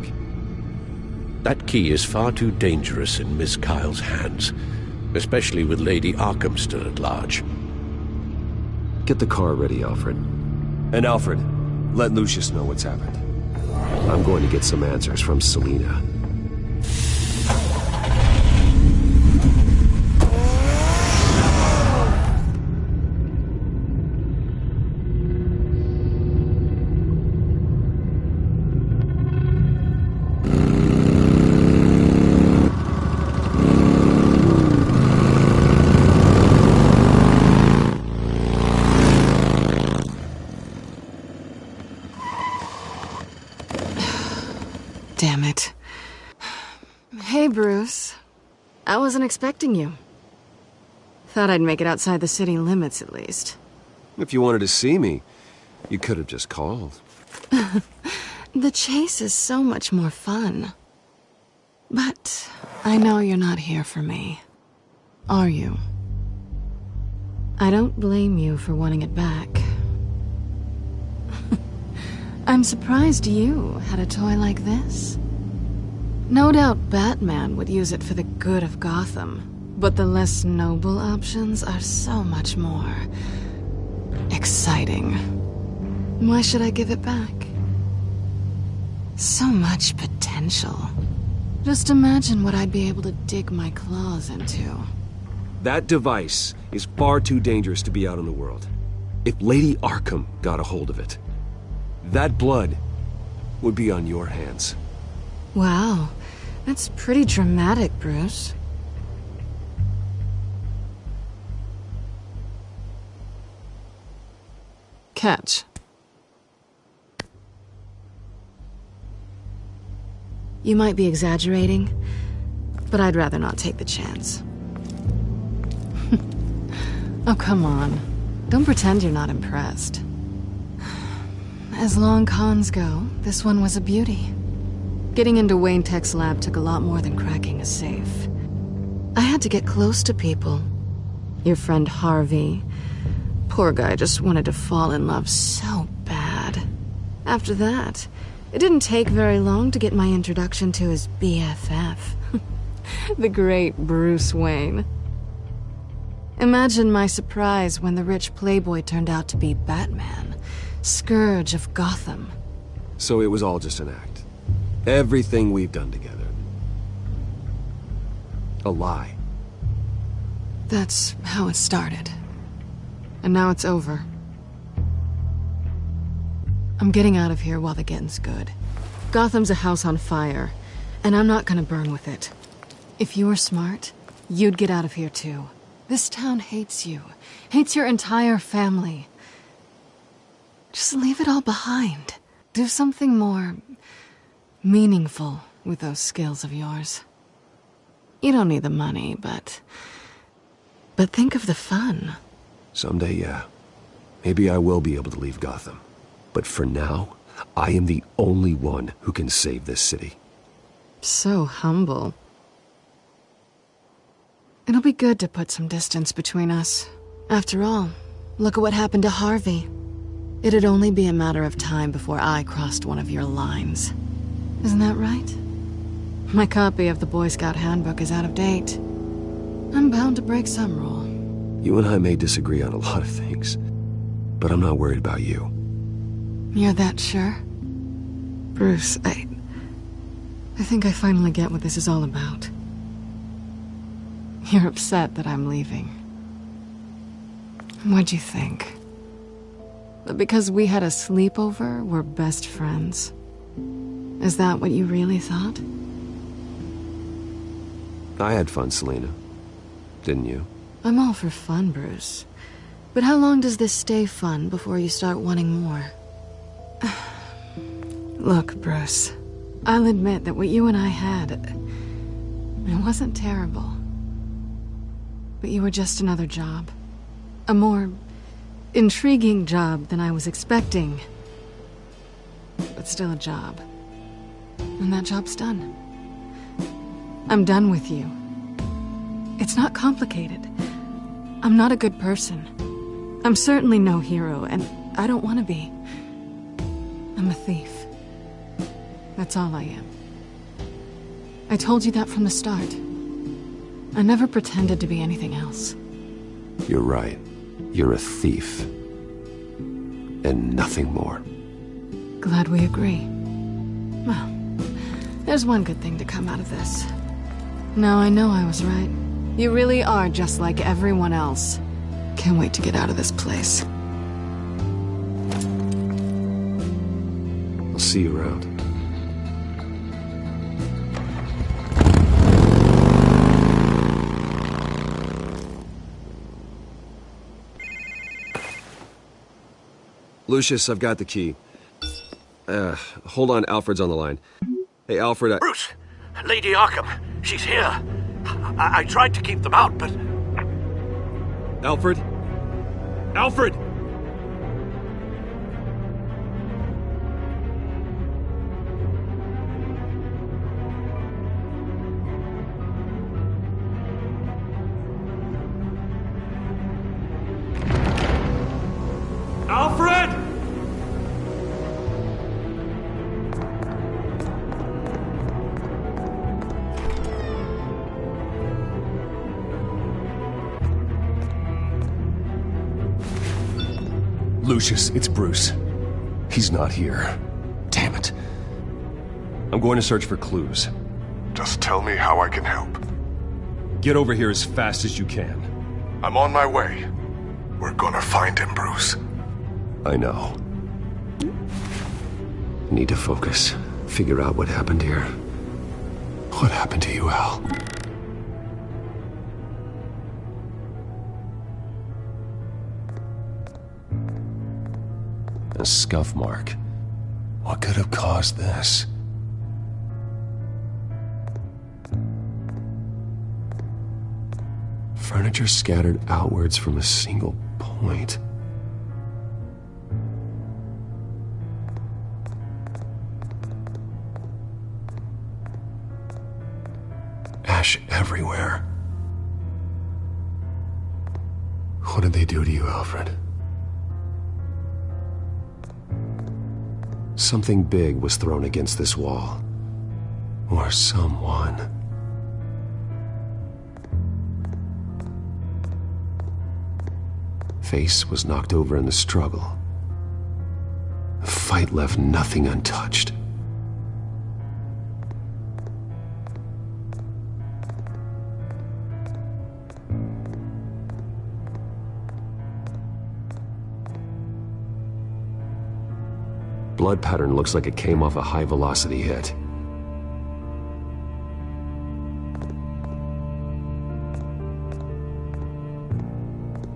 That key is far too dangerous in Miss Kyle's hands, especially with Lady Arkham still at large. Get the car ready, Alfred. And Alfred, let Lucius know what's happened. I'm going to get some answers from Selina. Damn it. Hey, Bruce. I wasn't expecting you. Thought I'd make it outside the city limits, at least. If you wanted to see me, you could have just called. The chase is so much more fun. But I know you're not here for me. Are you? I don't blame you for wanting it back. I'm surprised you had a toy like this. No doubt Batman would use it for the good of Gotham, but the less noble options are so much more exciting. Why should I give it back? So much potential. Just imagine what I'd be able to dig my claws into. That device is far too dangerous to be out in the world. If Lady Arkham got a hold of it, that blood would be on your hands. Wow, that's pretty dramatic, Bruce. Catch. You might be exaggerating, but I'd rather not take the chance. Oh, come on. Don't pretend you're not impressed. As long cons go, this one was a beauty. Getting into Wayne Tech's lab took a lot more than cracking a safe. I had to get close to people. Your friend Harvey. Poor guy just wanted to fall in love so bad. After that, it didn't take very long to get my introduction to his BFF. The great Bruce Wayne. Imagine my surprise when the rich playboy turned out to be Batman, Scourge of Gotham. So it was all just an act. Everything we've done together. A lie. That's how it started. And now it's over. I'm getting out of here while the getting's good. Gotham's a house on fire, and I'm not gonna burn with it. If you were smart, you'd get out of here too. This town hates you. Hates your entire family. Just leave it all behind. Do something more meaningful with those skills of yours. You don't need the money, but think of the fun. Someday, yeah. Maybe I will be able to leave Gotham. But for now, I am the only one who can save this city. So humble. It'll be good to put some distance between us. After all, look at what happened to Harvey. It'd only be a matter of time before I crossed one of your lines. Isn't that right? My copy of the Boy Scout Handbook is out of date. I'm bound to break some rule. You and I may disagree on a lot of things, but I'm not worried about you. You're that sure? Bruce, I think I finally get what this is all about. You're upset that I'm leaving. What'd you think? That because we had a sleepover, we're best friends? Is that what you really thought? I had fun, Selena. Didn't you? I'm all for fun, Bruce. But how long does this stay fun before you start wanting more? Look, Bruce, I'll admit that what you and I had, it wasn't terrible. But you were just another job. A more intriguing job than I was expecting. But still a job. And that job's done. I'm done with you. It's not complicated. I'm not a good person. I'm certainly no hero, and I don't want to be. I'm a thief. That's all I am. I told you that from the start. I never pretended to be anything else. You're right. You're a thief. And nothing more. Glad we agree. Well, there's one good thing to come out of this. Now I know I was right. You really are just like everyone else. Can't wait to get out of this place. I'll see you around. Lucius, I've got the key. Hold on, Alfred's on the line. Hey, Alfred, Bruce! Lady Arkham, she's here. I tried to keep them out, but... Alfred? Alfred! Alfred! Lucius, it's Bruce. He's not here. Damn it. I'm going to search for clues. Just tell me how I can help. Get over here as fast as you can. I'm on my way. We're gonna find him, Bruce. I know. Need to focus. Figure out what happened here. What happened to you, Al? A scuff mark. What could have caused this? Furniture scattered outwards from a single point. Ash everywhere. What did they do to you, Alfred? Something big was thrown against this wall. Or someone. Face was knocked over in the struggle. The fight left nothing untouched. Blood pattern looks like it came off a high-velocity hit.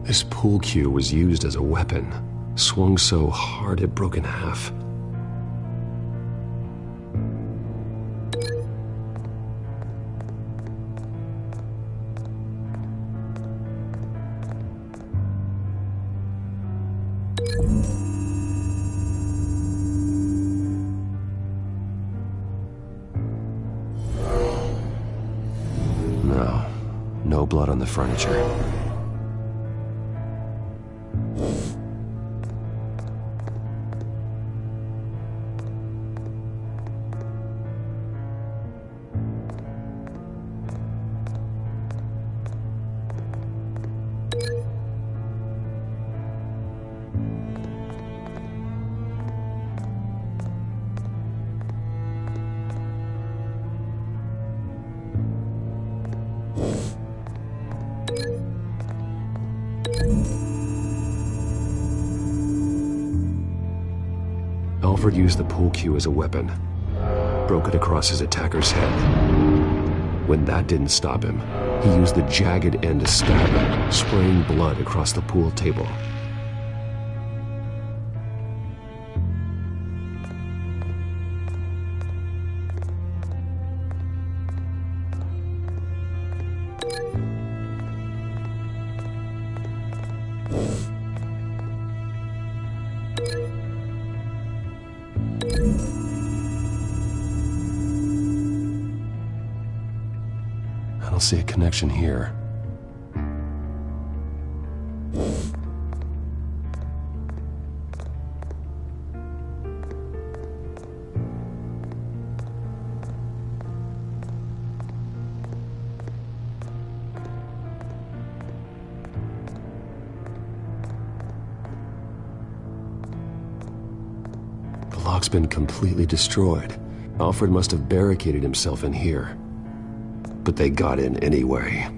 This pool cue was used as a weapon, swung so hard it broke in half. No blood on the furniture. Alfred used the pool cue as a weapon, broke it across his attacker's head. When that didn't stop him, he used the jagged end to stab him, spraying blood across the pool table. I don't see a connection here. The lock's been completely destroyed. Alfred must have barricaded himself in here. But they got in anyway.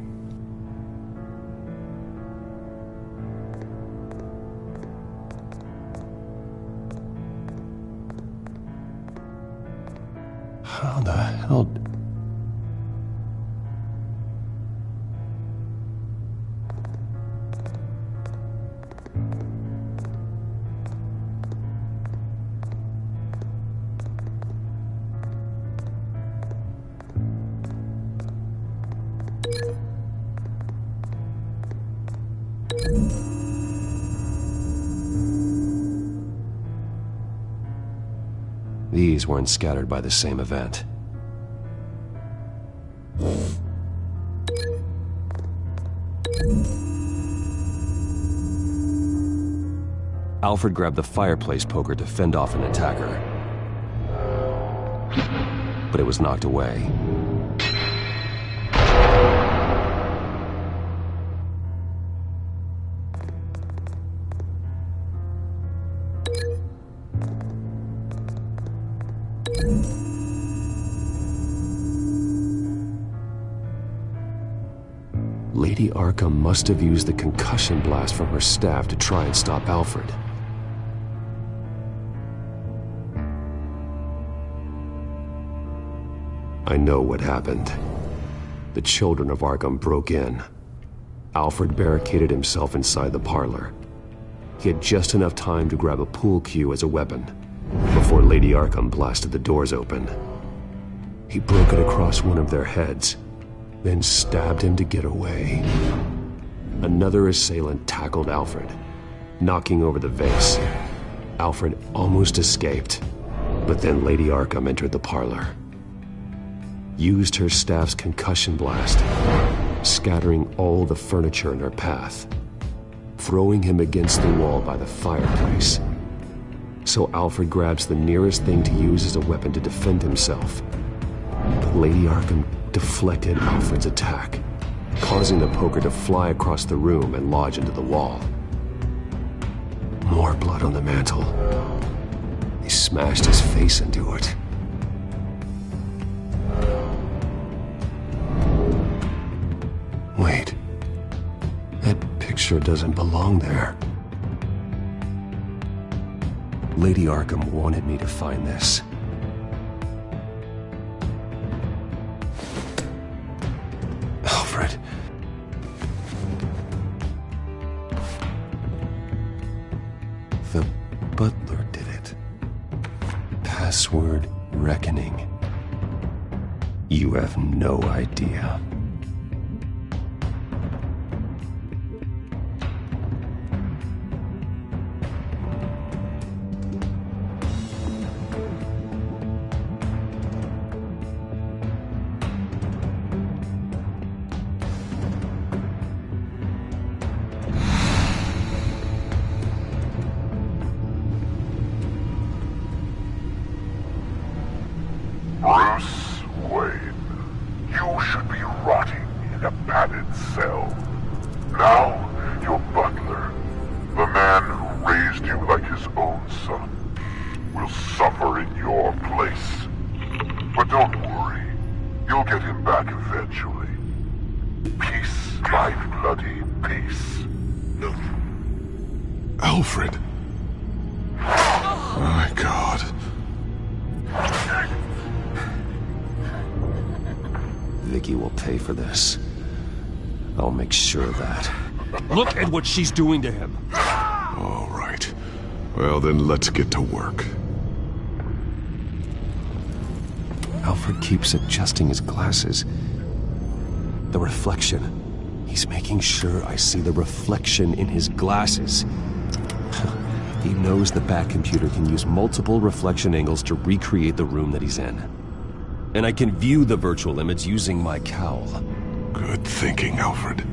How the hell... These weren't scattered by the same event. Alfred grabbed the fireplace poker to fend off an attacker, but it was knocked away. Lady Arkham must have used the concussion blast from her staff to try and stop Alfred. I know what happened. The children of Arkham broke in. Alfred barricaded himself inside the parlor. He had just enough time to grab a pool cue as a weapon before Lady Arkham blasted the doors open. He broke it across one of their heads, then stabbed him to get away. Another assailant tackled Alfred, knocking over the vase. Alfred almost escaped, but then Lady Arkham entered the parlor, used her staff's concussion blast, scattering all the furniture in her path, throwing him against the wall by the fireplace. So Alfred grabs the nearest thing to use as a weapon to defend himself. But Lady Arkham deflected Alfred's attack, causing the poker to fly across the room and lodge into the wall. More blood on the mantel. He smashed his face into it. Wait. That picture doesn't belong there. Lady Arkham wanted me to find this. Alfred. The butler did it. Password reckoning. You have no idea. Bruce Wayne, you should be Vicky will pay for this. I'll make sure of that. Look at what she's doing to him. All right. Well, then let's get to work. Alfred keeps adjusting his glasses. The reflection. He's making sure I see the reflection in his glasses. He knows the Bat-computer can use multiple reflection angles to recreate the room that he's in. And I can view the virtual image using my cowl. Good thinking, Alfred.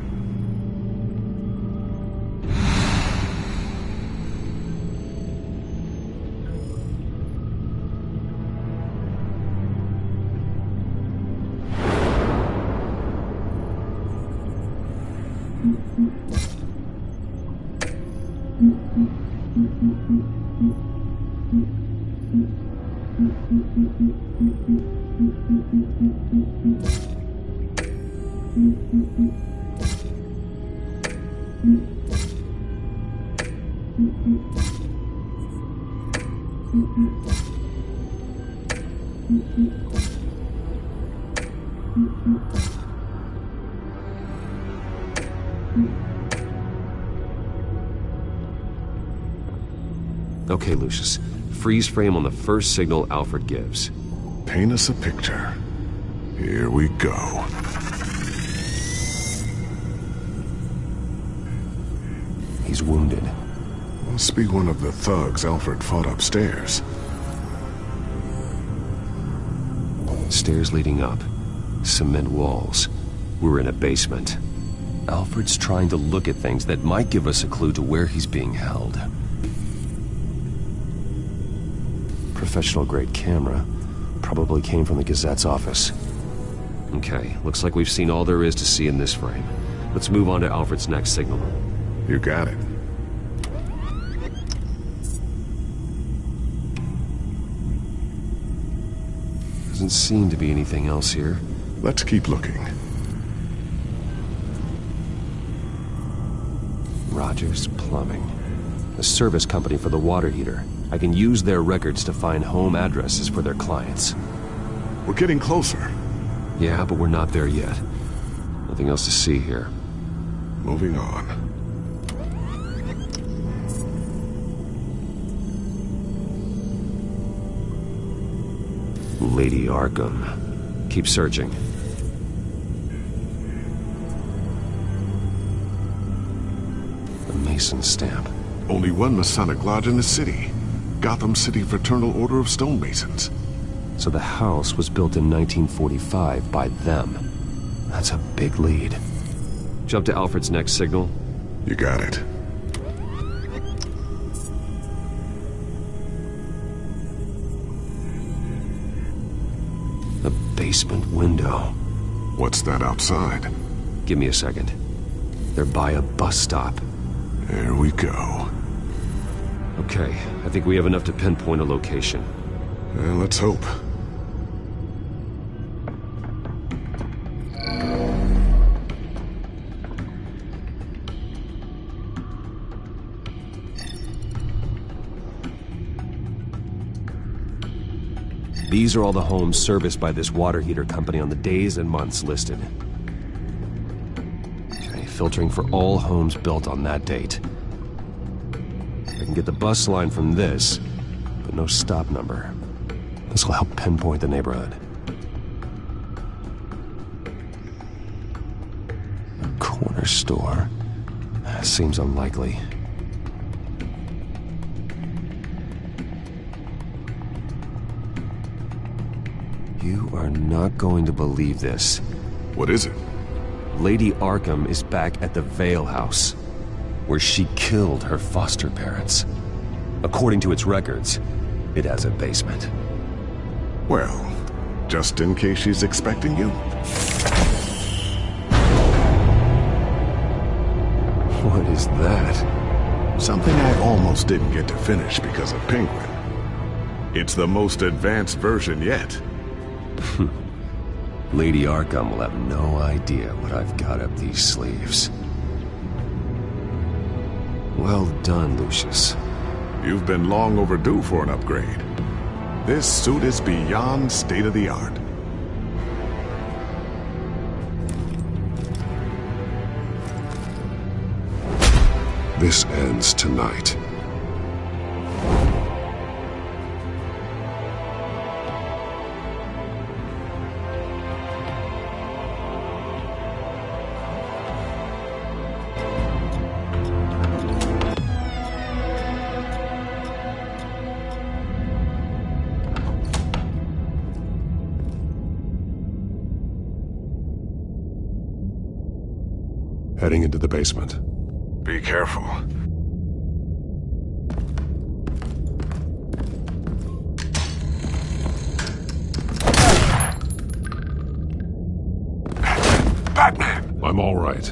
Okay, Lucius. Freeze frame on the first signal Alfred gives. Paint us a picture. Here we go. He's wounded. Must be one of the thugs Alfred fought upstairs. Stairs leading up. Cement walls. We're in a basement. Alfred's trying to look at things that might give us a clue to where he's being held. Professional-grade camera. Probably came from the Gazette's office. Okay, looks like we've seen all there is to see in this frame. Let's move on to Alfred's next signal. You got it. Doesn't seem to be anything else here. Let's keep looking. Rogers Plumbing. The service company for the water heater. I can use their records to find home addresses for their clients. We're getting closer. Yeah, but we're not there yet. Nothing else to see here. Moving on. Lady Arkham. Keep searching. The Mason stamp. Only one Masonic lodge in the city. Gotham City Fraternal Order of Stonemasons. So the house was built in 1945 by them. That's a big lead. Jump to Alfred's next signal. You got it. The basement window. What's that outside? Give me a second. They're by a bus stop. There we go. Okay, I think we have enough to pinpoint a location. Let's hope. These are all the homes serviced by this water heater company on the days and months listed. Okay, filtering for all homes built on that date. I can get the bus line from this, but no stop number. This will help pinpoint the neighborhood. A corner store. Seems unlikely. You are not going to believe this. What is it? Lady Arkham is back at the Vale House, where she killed her foster parents. According to its records, it has a basement. Well, just in case she's expecting you. What is that? Something I almost didn't get to finish because of Penguin. It's the most advanced version yet. Lady Arkham will have no idea what I've got up these sleeves. Well done, Lucius. You've been long overdue for an upgrade. This suit is beyond state-of-the-art. This ends tonight. Heading into the basement. Be careful. Batman! I'm all right.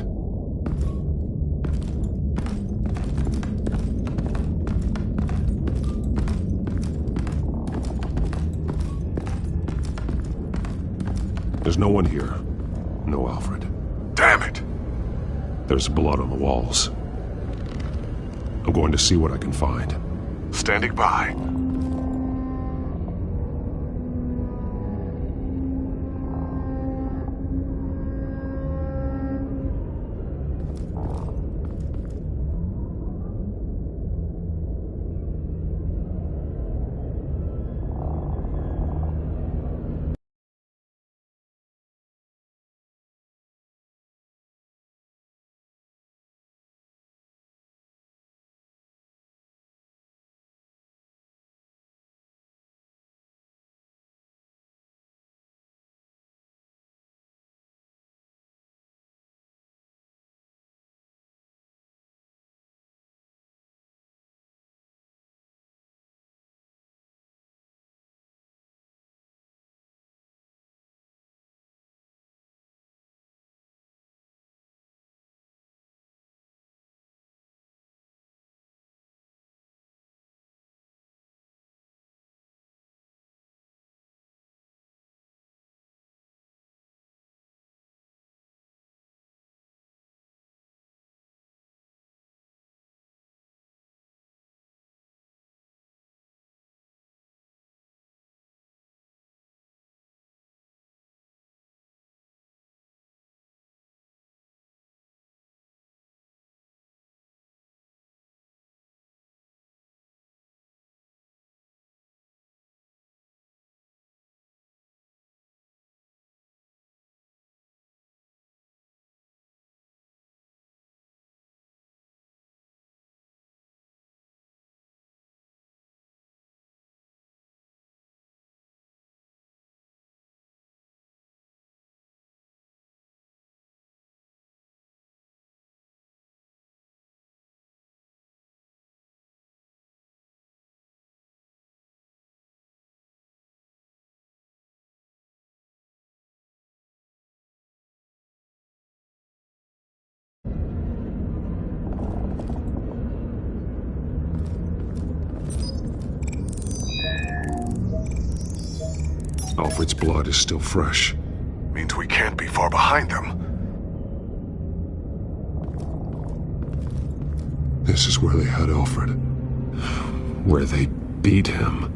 There's no one here. No Alfred. Damn it! There's blood on the walls. I'm going to see what I can find. Standing by. Alfred's blood is still fresh. Means we can't be far behind them. This is where they had Alfred. Where they beat him.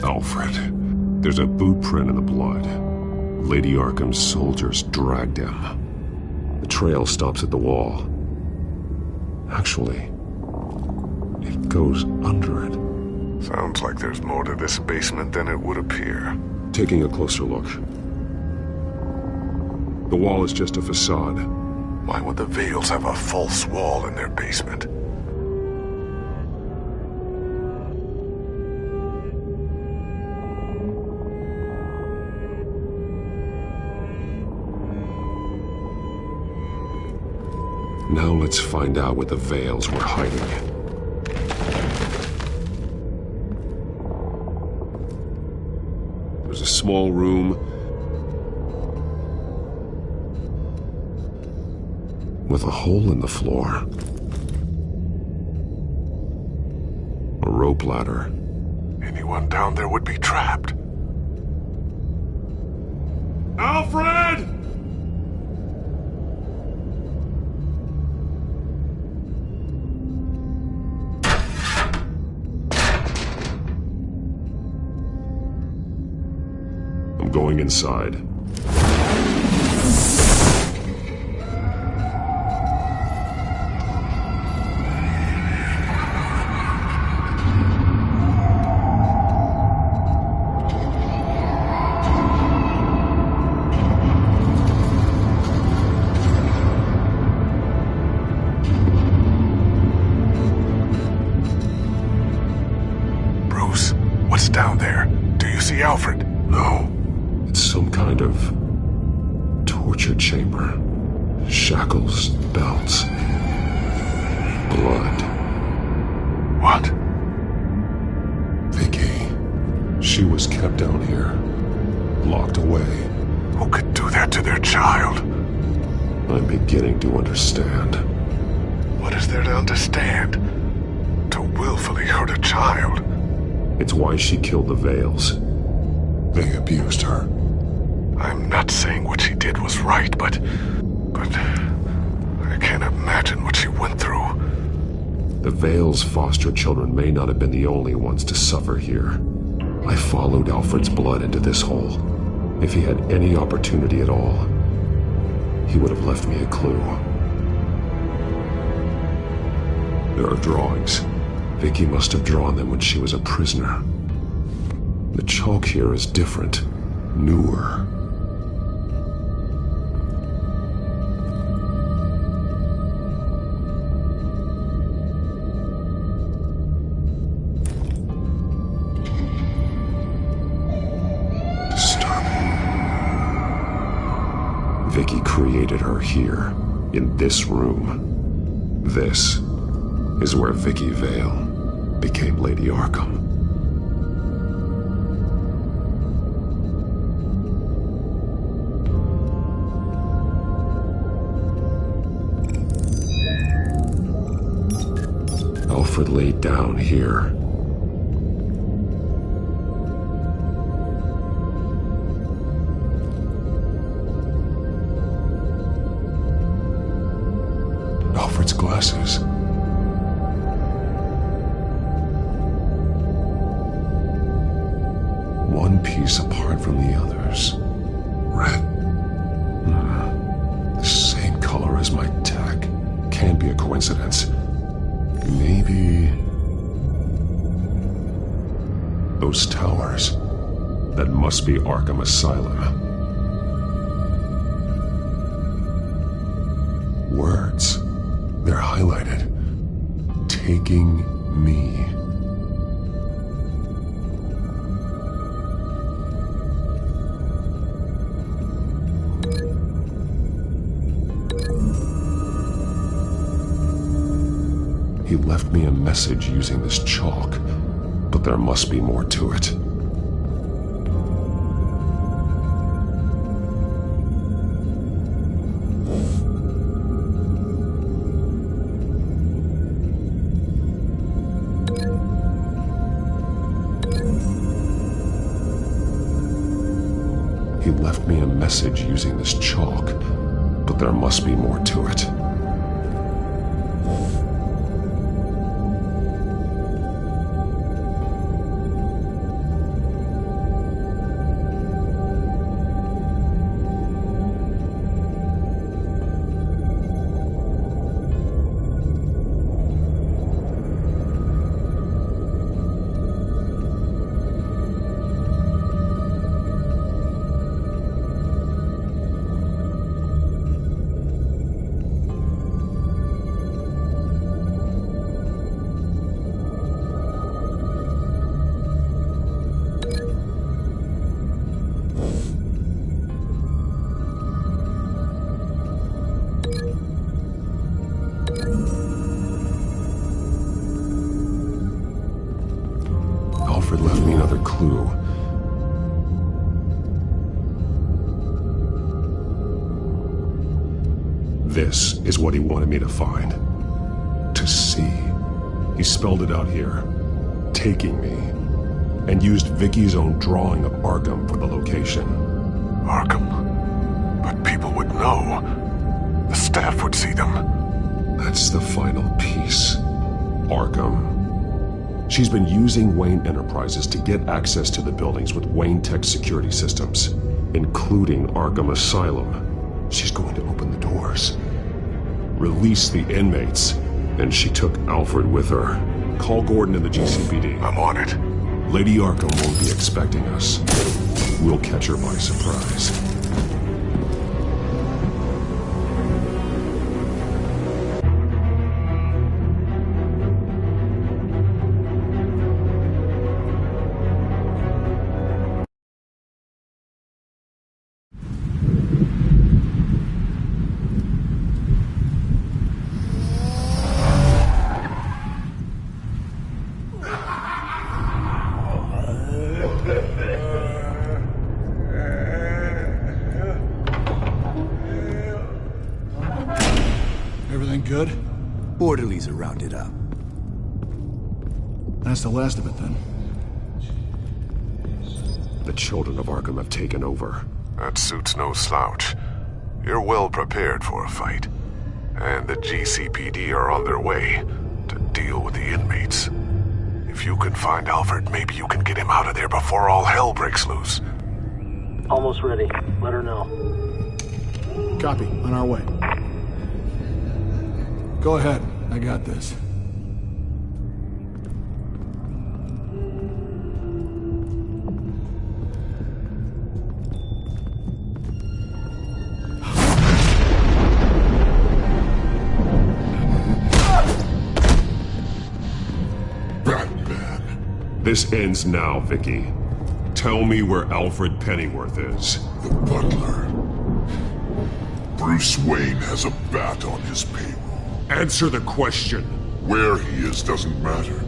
Alfred. There's a boot print in the blood. Lady Arkham's soldiers dragged him. The trail stops at the wall. Actually, it goes under it. Sounds like there's more to this basement than it would appear. Taking a closer look. The wall is just a facade. Why would the Vales have a false wall in their basement? Now let's find out what the Vales were hiding. There's a small room with a hole in the floor. A rope ladder. Anyone down there would be trapped. Alfred! going inside. What's down there? Do you see Alfred? No. It's some kind of torture chamber. Shackles, belts, blood. What? Vicky. She was kept down here, locked away. Who could do that to their child? I'm beginning to understand. What is there to understand? To willfully hurt a child? It's why she killed the Vales. They abused her. I'm not saying what she did was right, but I can't imagine what she went through. The Vales' foster children may not have been the only ones to suffer here. I followed Alfred's blood into this hole. If he had any opportunity at all, he would have left me a clue. There are drawings. Vicky must have drawn them when she was a prisoner. The chalk here is different, newer. Disturbing. Vicky created her here, in this room. This is where Vicky Vale became Lady Arkham. Alfred laid down here. Alfred's glasses. One piece apart from the others. Red. The same color as my tech. Can't be a coincidence. Maybe... those towers. That must be Arkham Asylum. Words. They're highlighted. Taking me. He left me a message using this chalk, but there must be more to it. He left me a message using this chalk, but there must be more to it. Alfred left me another clue. This is what he wanted me to find. To see. He spelled it out here. Taking me. And used Vicky's own drawing of Arkham for the location. Arkham? But people would know. The staff would see them. That's the final piece. Arkham. She's been using Wayne Enterprises to get access to the buildings with Wayne Tech security systems, including Arkham Asylum. She's going to open the doors, release the inmates, and she took Alfred with her. Call Gordon and the GCPD. I'm on it. Lady Arkham won't be expecting us. We'll catch her by surprise. Everything good? Orderlies are rounded up. That's the last of it, then. The children of Arkham have taken over. That suit's no slouch. You're well prepared for a fight. And the GCPD are on their way to deal with the inmates. If you can find Alfred, maybe you can get him out of there before all hell breaks loose. Almost ready. Let her know. Copy. On our way. Go ahead. I got this. This ends now, Vicky. Tell me where Alfred Pennyworth is. The butler. Bruce Wayne has a bat on his payroll. Answer the question. Where he is doesn't matter.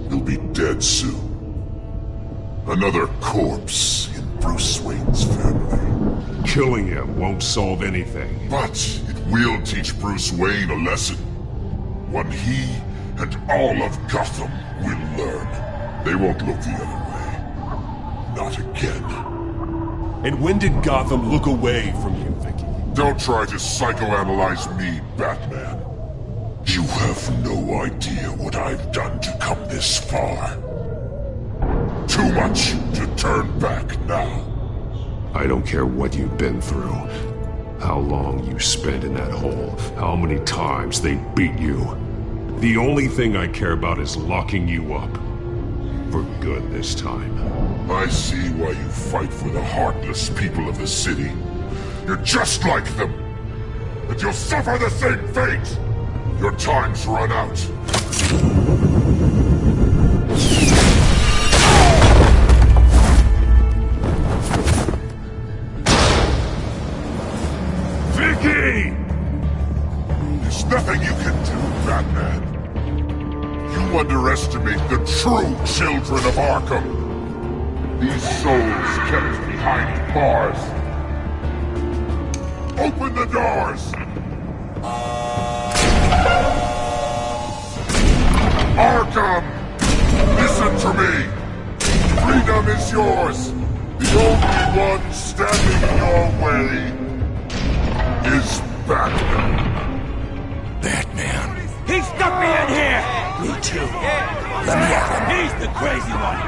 He'll be dead soon. Another corpse in Bruce Wayne's family. Killing him won't solve anything. But it will teach Bruce Wayne a lesson. One he and all of Gotham will learn. They won't look the other way. Not again. And when did Gotham look away from you, Vicky? Don't try to psychoanalyze me, Batman. You have no idea what I've done to come this far. Too much to turn back now. I don't care what you've been through. How long you spent in that hole. How many times they beat you. The only thing I care about is locking you up. For good this time. I see why you fight for the heartless people of the city. You're just like them. And you'll suffer the same fate. Your time's run out. Vicky! There's nothing you can do, Batman. You underestimate the true children of Arkham. These souls kept behind bars. Open the doors! Arkham! Listen to me! Freedom is yours! The only one standing in your way is Batman. Batman. He stuck me in here! Me too. Let me at him. He's the crazy one!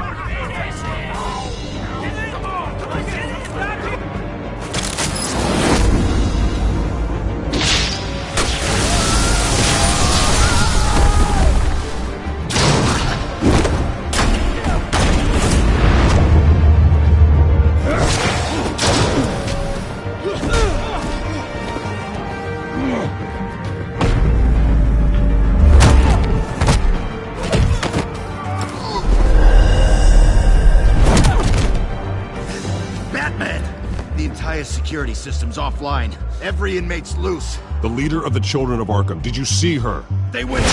Security system's offline. Every inmate's loose. The leader of the Children of Arkham. Did you see her? They went...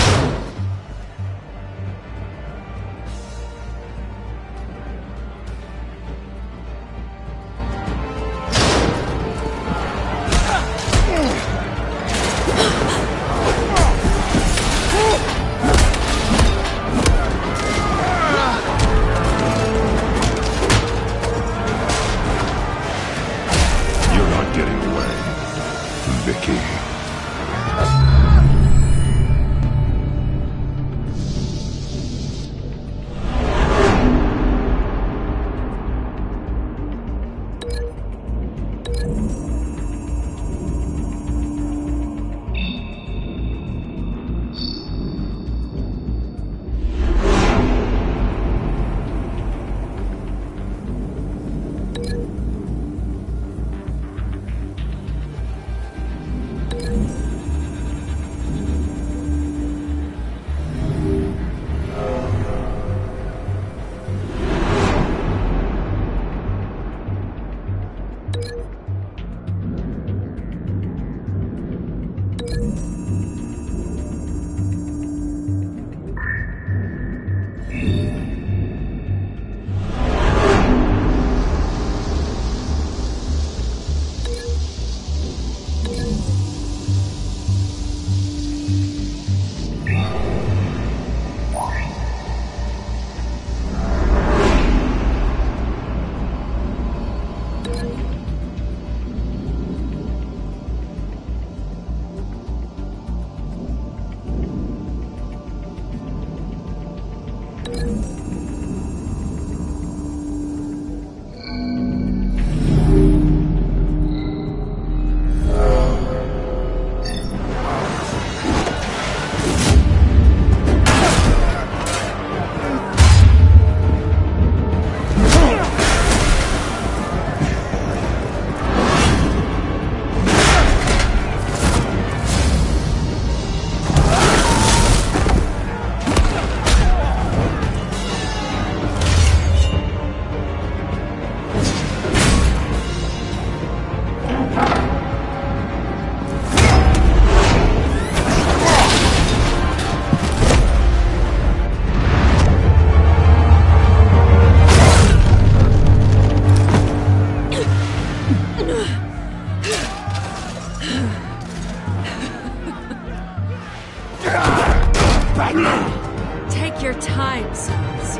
Take your time, sons.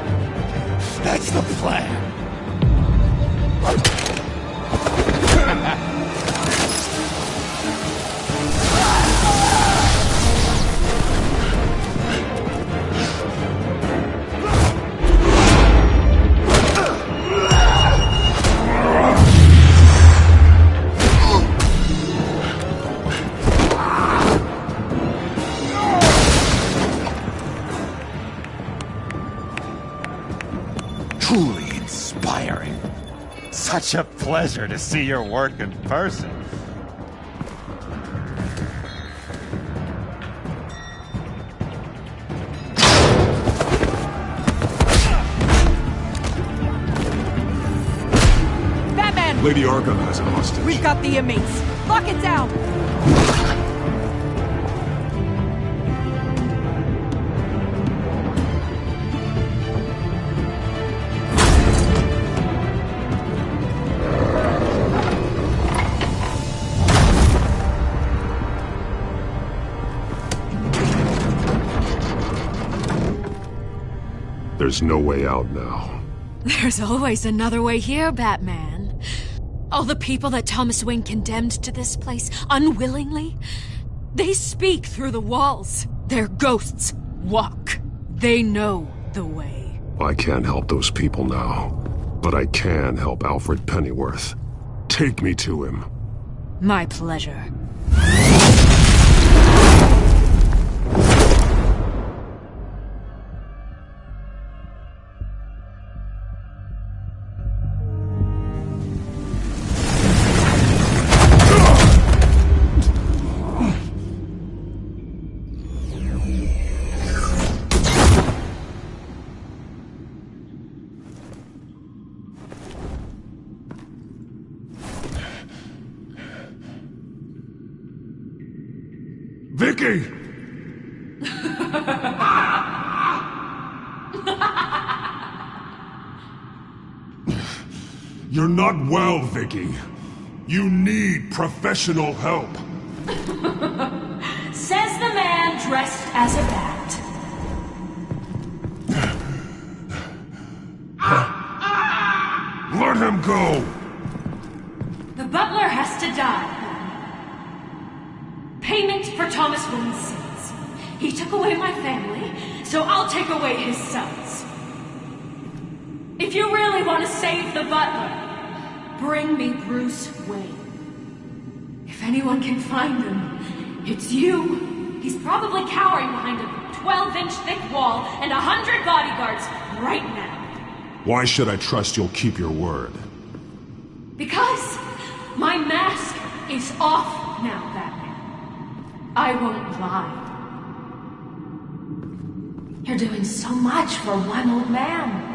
That's the plan. Truly inspiring. Such a pleasure to see your work in person. Batman! Lady Arkham has a hostage. We've got the inmates. Lock it down! There's no way out now. There's always another way here, Batman. All the people that Thomas Wayne condemned to this place unwillingly, they speak through the walls. Their ghosts walk. They know the way. I can't help those people now, but I can help Alfred Pennyworth. Take me to him. My pleasure. Vicky! You're not well, Vicky. You need professional help. Says the man dressed as a bat. Let him go! The butler has to die. Payment for Thomas Wayne's sins. He took away my family, so I'll take away his sons. If you really want to save the butler, bring me Bruce Wayne. If anyone can find him, it's you. He's probably cowering behind a 12-inch thick wall and 100 bodyguards right now. Why should I trust you'll keep your word? Because my mask is off now, Batman. I won't lie. You're doing so much for one old man.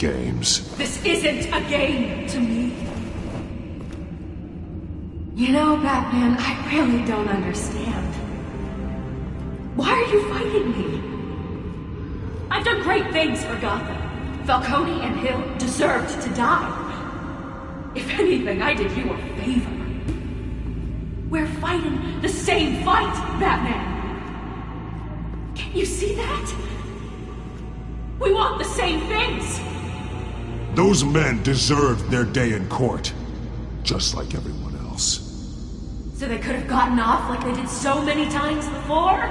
games. This isn't a game to me. You know, Batman, I really don't understand. Why are you fighting me? I've done great things for Gotham. Falcone and Hill deserved to die. If anything, I did you a favor. We're fighting the same fight, Batman. Can you see that? We want the same things. Those men deserved their day in court, just like everyone else. So they could have gotten off like they did so many times before?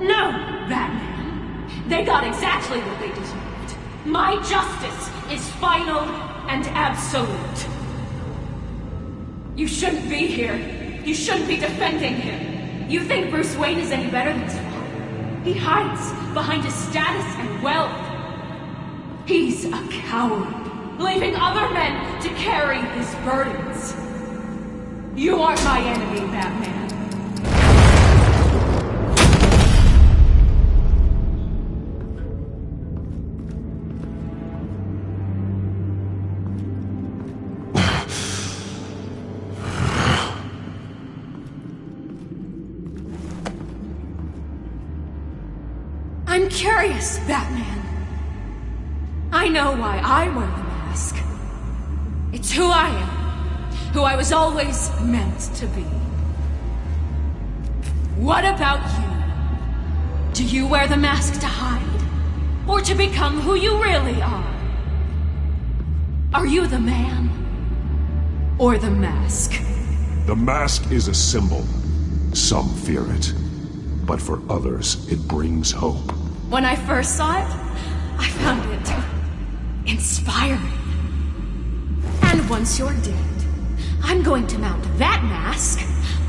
No, Batman. They got exactly what they deserved. My justice is final and absolute. You shouldn't be here. You shouldn't be defending him. You think Bruce Wayne is any better than his father? He hides behind his status and wealth. He's a coward, leaving other men to carry his burdens. You aren't my enemy, Batman. I'm curious, Batman. I know why I wear the mask. It's who I am, who I was always meant to be. What about you? Do you wear the mask to hide? Or to become who you really are? Are you the man? Or the mask? The mask is a symbol. Some fear it. But for others, it brings hope. When I first saw it, I found it inspiring. And once you're dead, I'm going to mount that mask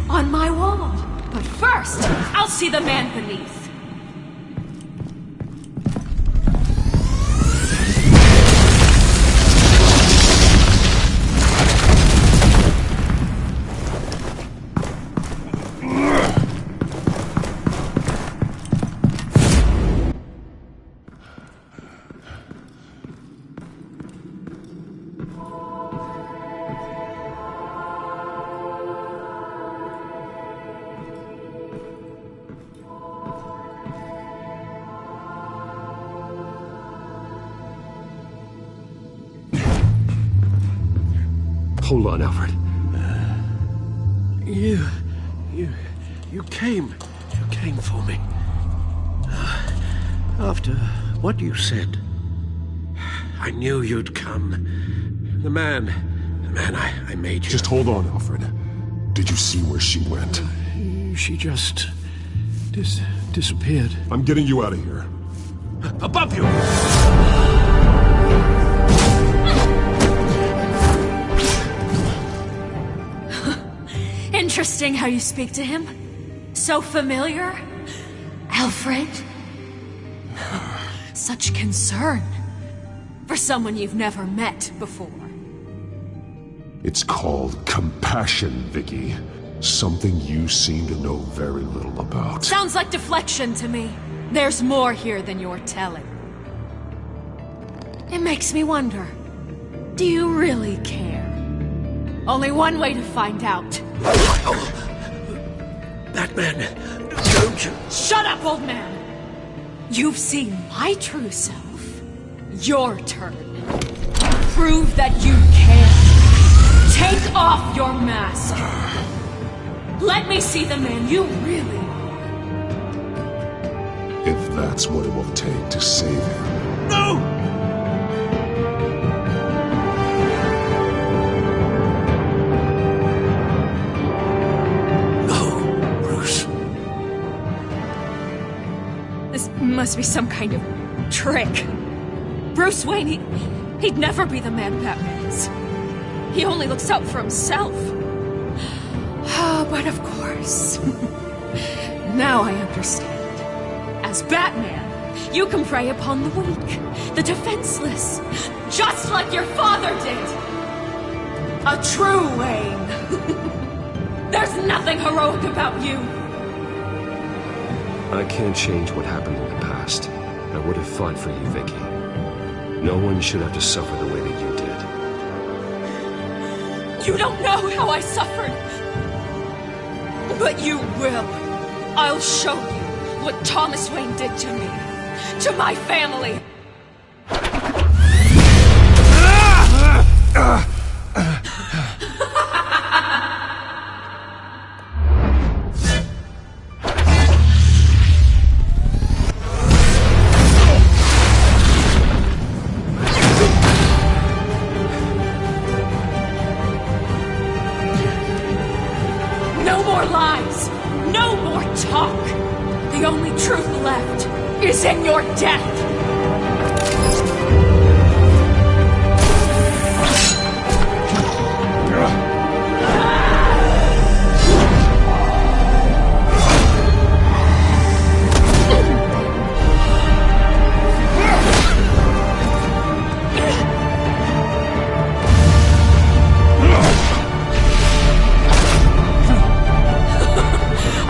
on my wall. But first, I'll see the man beneath. Hold on, Alfred. You came for me. After what you said, I knew you'd come. The man I made you. Just hold on, Alfred. Did you see where she went? She just disappeared. I'm getting you out of here. Above you! Interesting how you speak to him. So familiar. Alfred. Such concern. For someone you've never met before. It's called compassion, Vicky. Something you seem to know very little about. Sounds like deflection to me. There's more here than you're telling. It makes me wonder. Do you really care? Only one way to find out. Batman, don't you... Shut up, old man! You've seen my true self. Your turn. Prove that you can. Take off your mask. Let me see the man you really are. If that's what it will take to save him. No! Must be some kind of trick. Bruce Wayne, he'd never be the man Batman is. He only looks out for himself. But of course. Now I understand. As Batman, you can prey upon the weak, the defenseless, just like your father did. A true Wayne. There's nothing heroic about you. I can't change what happened in the past. I would have fought for you, Vicky. No one should have to suffer the way that you did. You don't know how I suffered. But you will. I'll show you what Thomas Wayne did to me. To my family. No more lies! No more talk! The only truth left is in your death!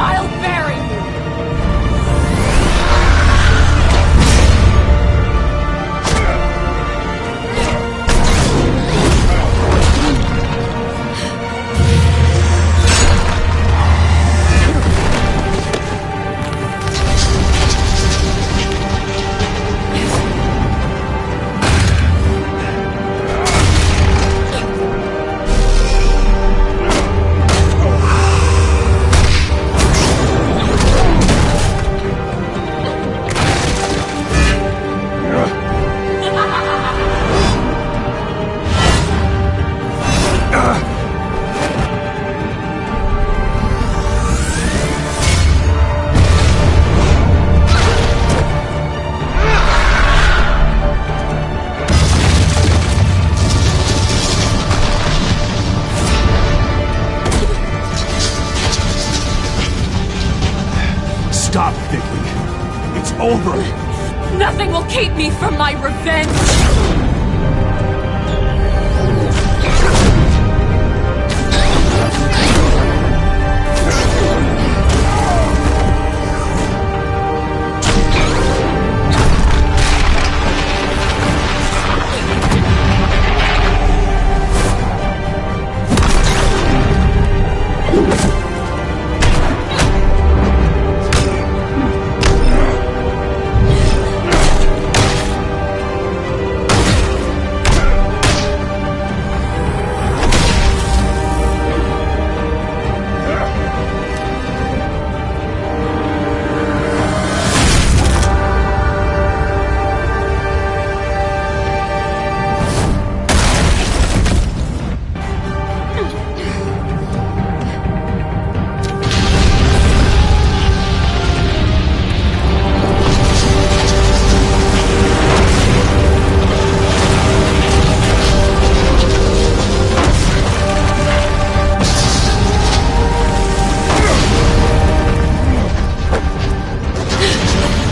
I'll bury you! Stop thinking. It's over. Nothing will keep me from my revenge!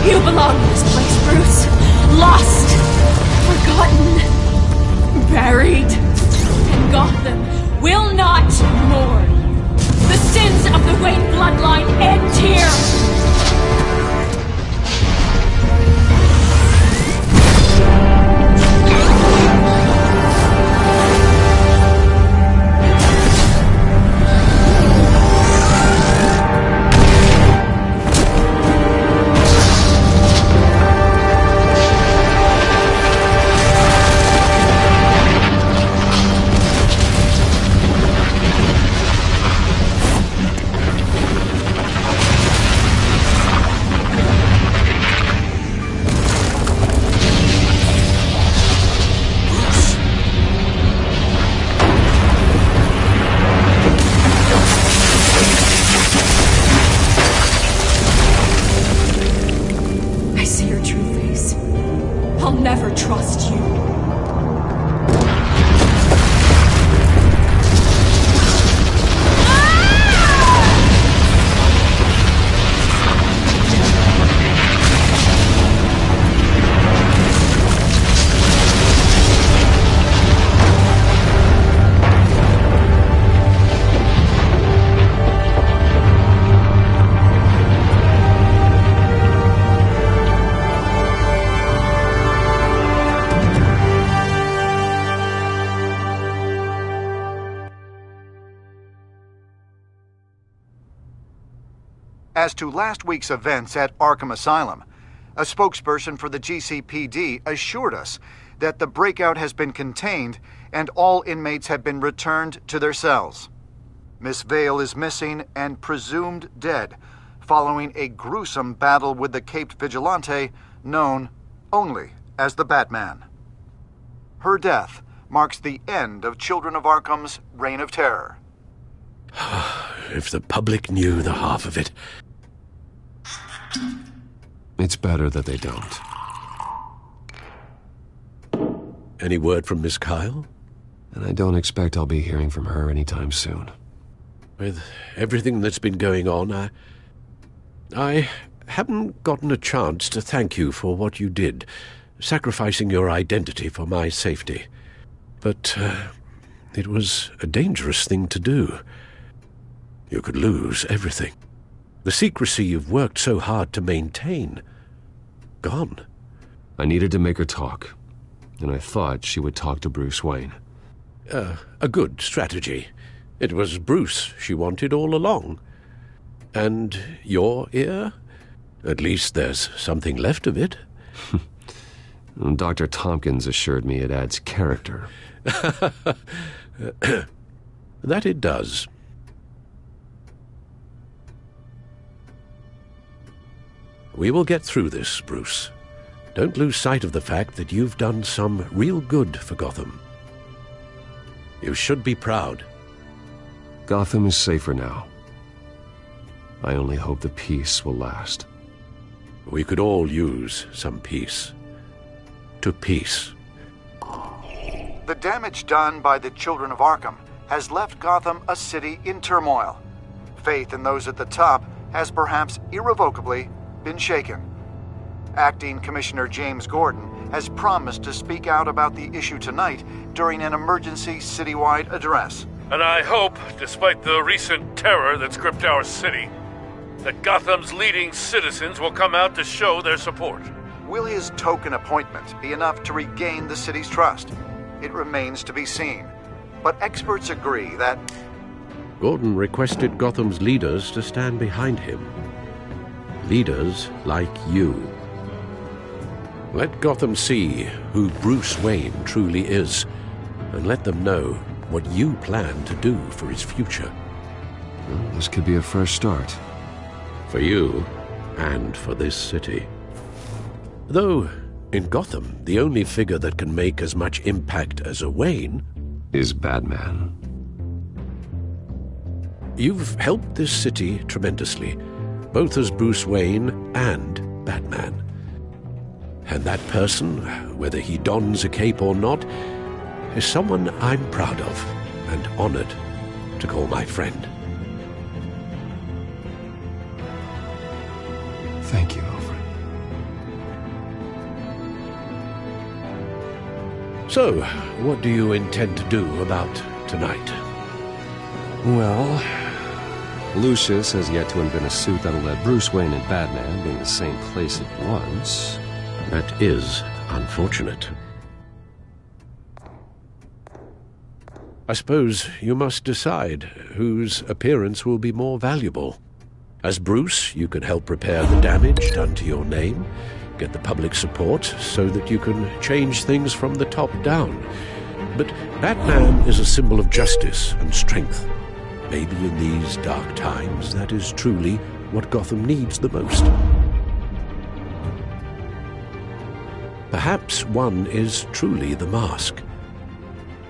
You belong in this place, Bruce. Lost, forgotten, buried. And Gotham will not mourn. The sins of the Wayne bloodline end here. As to last week's events at Arkham Asylum, a spokesperson for the GCPD assured us that the breakout has been contained and all inmates have been returned to their cells. Miss Vale is missing and presumed dead, following a gruesome battle with the caped vigilante known only as the Batman. Her death marks the end of Children of Arkham's reign of terror. If the public knew the half of it. It's better that they don't. Any word from Miss Kyle? And I don't expect I'll be hearing from her anytime soon. With everything that's been going on, I haven't gotten a chance to thank you for what you did, sacrificing your identity for my safety. But it was a dangerous thing to do. You could lose everything. The secrecy you've worked so hard to maintain. Gone. I needed to make her talk, and I thought she would talk to Bruce Wayne. A good strategy. It was Bruce she wanted all along. And your ear? At least there's something left of it. Dr. Tompkins assured me it adds character. That it does. We will get through this, Bruce. Don't lose sight of the fact that you've done some real good for Gotham. You should be proud. Gotham is safer now. I only hope the peace will last. We could all use some peace. To peace. The damage done by the Children of Arkham has left Gotham a city in turmoil. Faith in those at the top has perhaps irrevocably been shaken. Acting Commissioner James Gordon has promised to speak out about the issue tonight during an emergency citywide address. And I hope, despite the recent terror that's gripped our city, that Gotham's leading citizens will come out to show their support. Will his token appointment be enough to regain the city's trust? It remains to be seen. But experts agree that Gordon requested Gotham's leaders to stand behind him. Leaders like you. Let Gotham see who Bruce Wayne truly is, and let them know what you plan to do for his future. Well, this could be a fresh start. For you, and for this city. Though, in Gotham, the only figure that can make as much impact as a Wayne is Batman. You've helped this city tremendously, both as Bruce Wayne and Batman. And that person, whether he dons a cape or not, is someone I'm proud of and honored to call my friend. Thank you, Alfred. So, what do you intend to do about tonight? Well, Lucius has yet to invent a suit that'll let Bruce Wayne and Batman be in the same place at once. That is unfortunate. I suppose you must decide whose appearance will be more valuable. As Bruce, you can help repair the damage done to your name, get the public support so that you can change things from the top down. But Batman is a symbol of justice and strength. Maybe in these dark times, that is truly what Gotham needs the most. Perhaps one is truly the mask,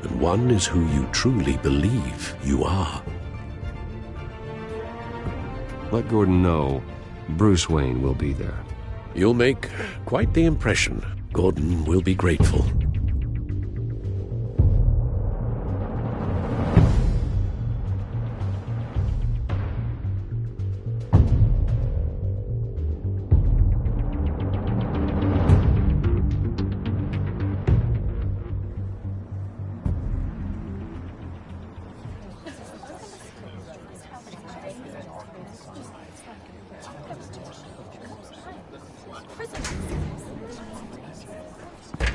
and one is who you truly believe you are. Let Gordon know Bruce Wayne will be there. You'll make quite the impression. Gordon will be grateful.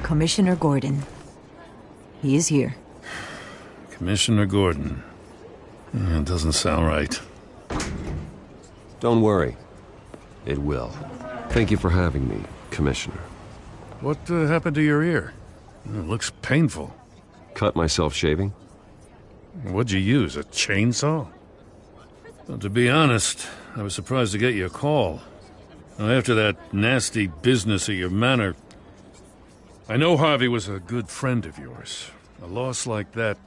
Commissioner Gordon. He is here. Commissioner Gordon. It doesn't sound right. Don't worry. It will. Thank you for having me, Commissioner. What happened to your ear? It looks painful. Cut myself shaving? What'd you use, a chainsaw? Well, to be honest, I was surprised to get your call. Now, after that nasty business at your manor, I know Harvey was a good friend of yours. A loss like that,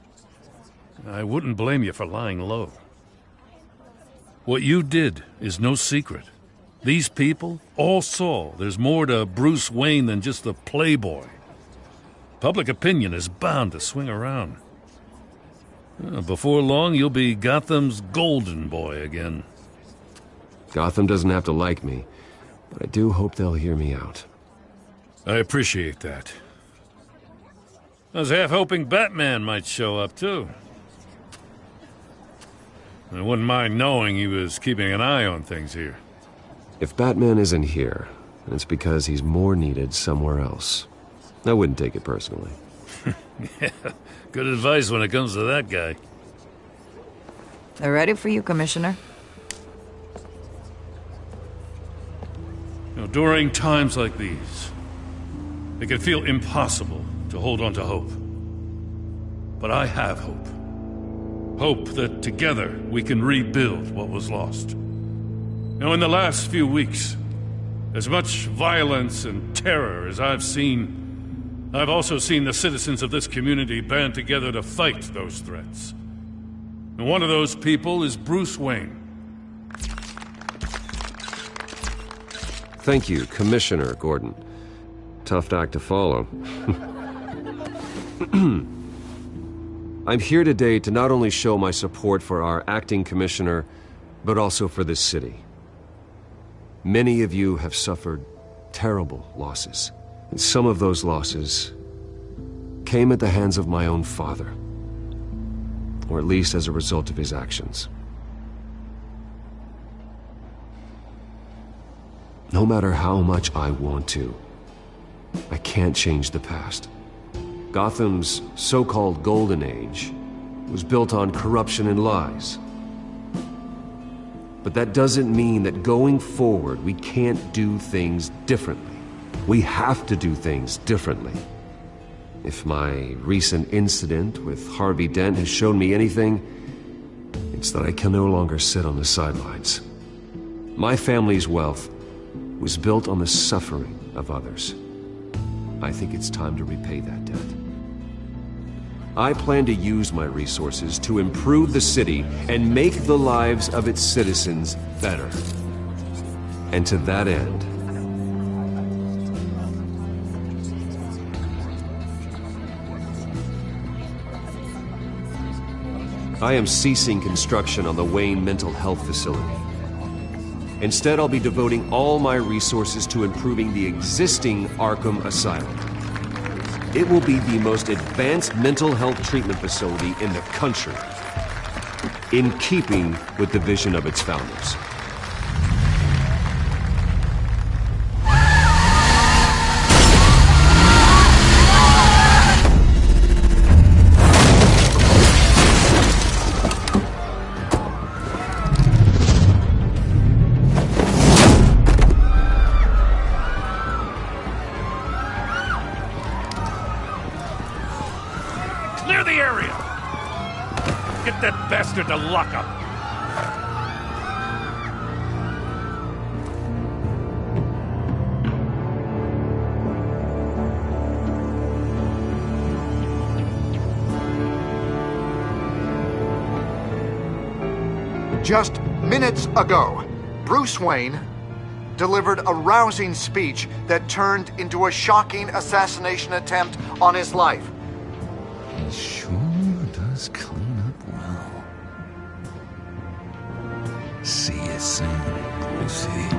I wouldn't blame you for lying low. What you did is no secret. These people all saw there's more to Bruce Wayne than just the playboy. Public opinion is bound to swing around. Before long, you'll be Gotham's golden boy again. Gotham doesn't have to like me, but I do hope they'll hear me out. I appreciate that. I was half hoping Batman might show up, too. I wouldn't mind knowing he was keeping an eye on things here. If Batman isn't here, then it's because he's more needed somewhere else. I wouldn't take it personally. Yeah, good advice when it comes to that guy. They're ready for you, Commissioner. You know, during times like these, it can feel impossible to hold on to hope. But I have hope. Hope that together we can rebuild what was lost. Now, in the last few weeks, as much violence and terror as I've seen, I've also seen the citizens of this community band together to fight those threats. And one of those people is Bruce Wayne. Thank you, Commissioner Gordon. Tough act to follow. I'm here today to not only show my support for our acting commissioner, but also for this city. Many of you have suffered terrible losses, and some of those losses came at the hands of my own father, or at least as a result of his actions. No matter how much I want to, I can't change the past. Gotham's so-called Golden Age was built on corruption and lies. But that doesn't mean that going forward we can't do things differently. We have to do things differently. If my recent incident with Harvey Dent has shown me anything, it's that I can no longer sit on the sidelines. My family's wealth was built on the suffering of others. I think it's time to repay that debt. I plan to use my resources to improve the city and make the lives of its citizens better. And to that end, I am ceasing construction on the Wayne Mental Health Facility. Instead, I'll be devoting all my resources to improving the existing Arkham Asylum. It will be the most advanced mental health treatment facility in the country, in keeping with the vision of its founders. Clear the area! Get that bastard to lock up! Just minutes ago, Bruce Wayne delivered a rousing speech that turned into a shocking assassination attempt on his life. He sure does clean up well. See you soon, Brucey.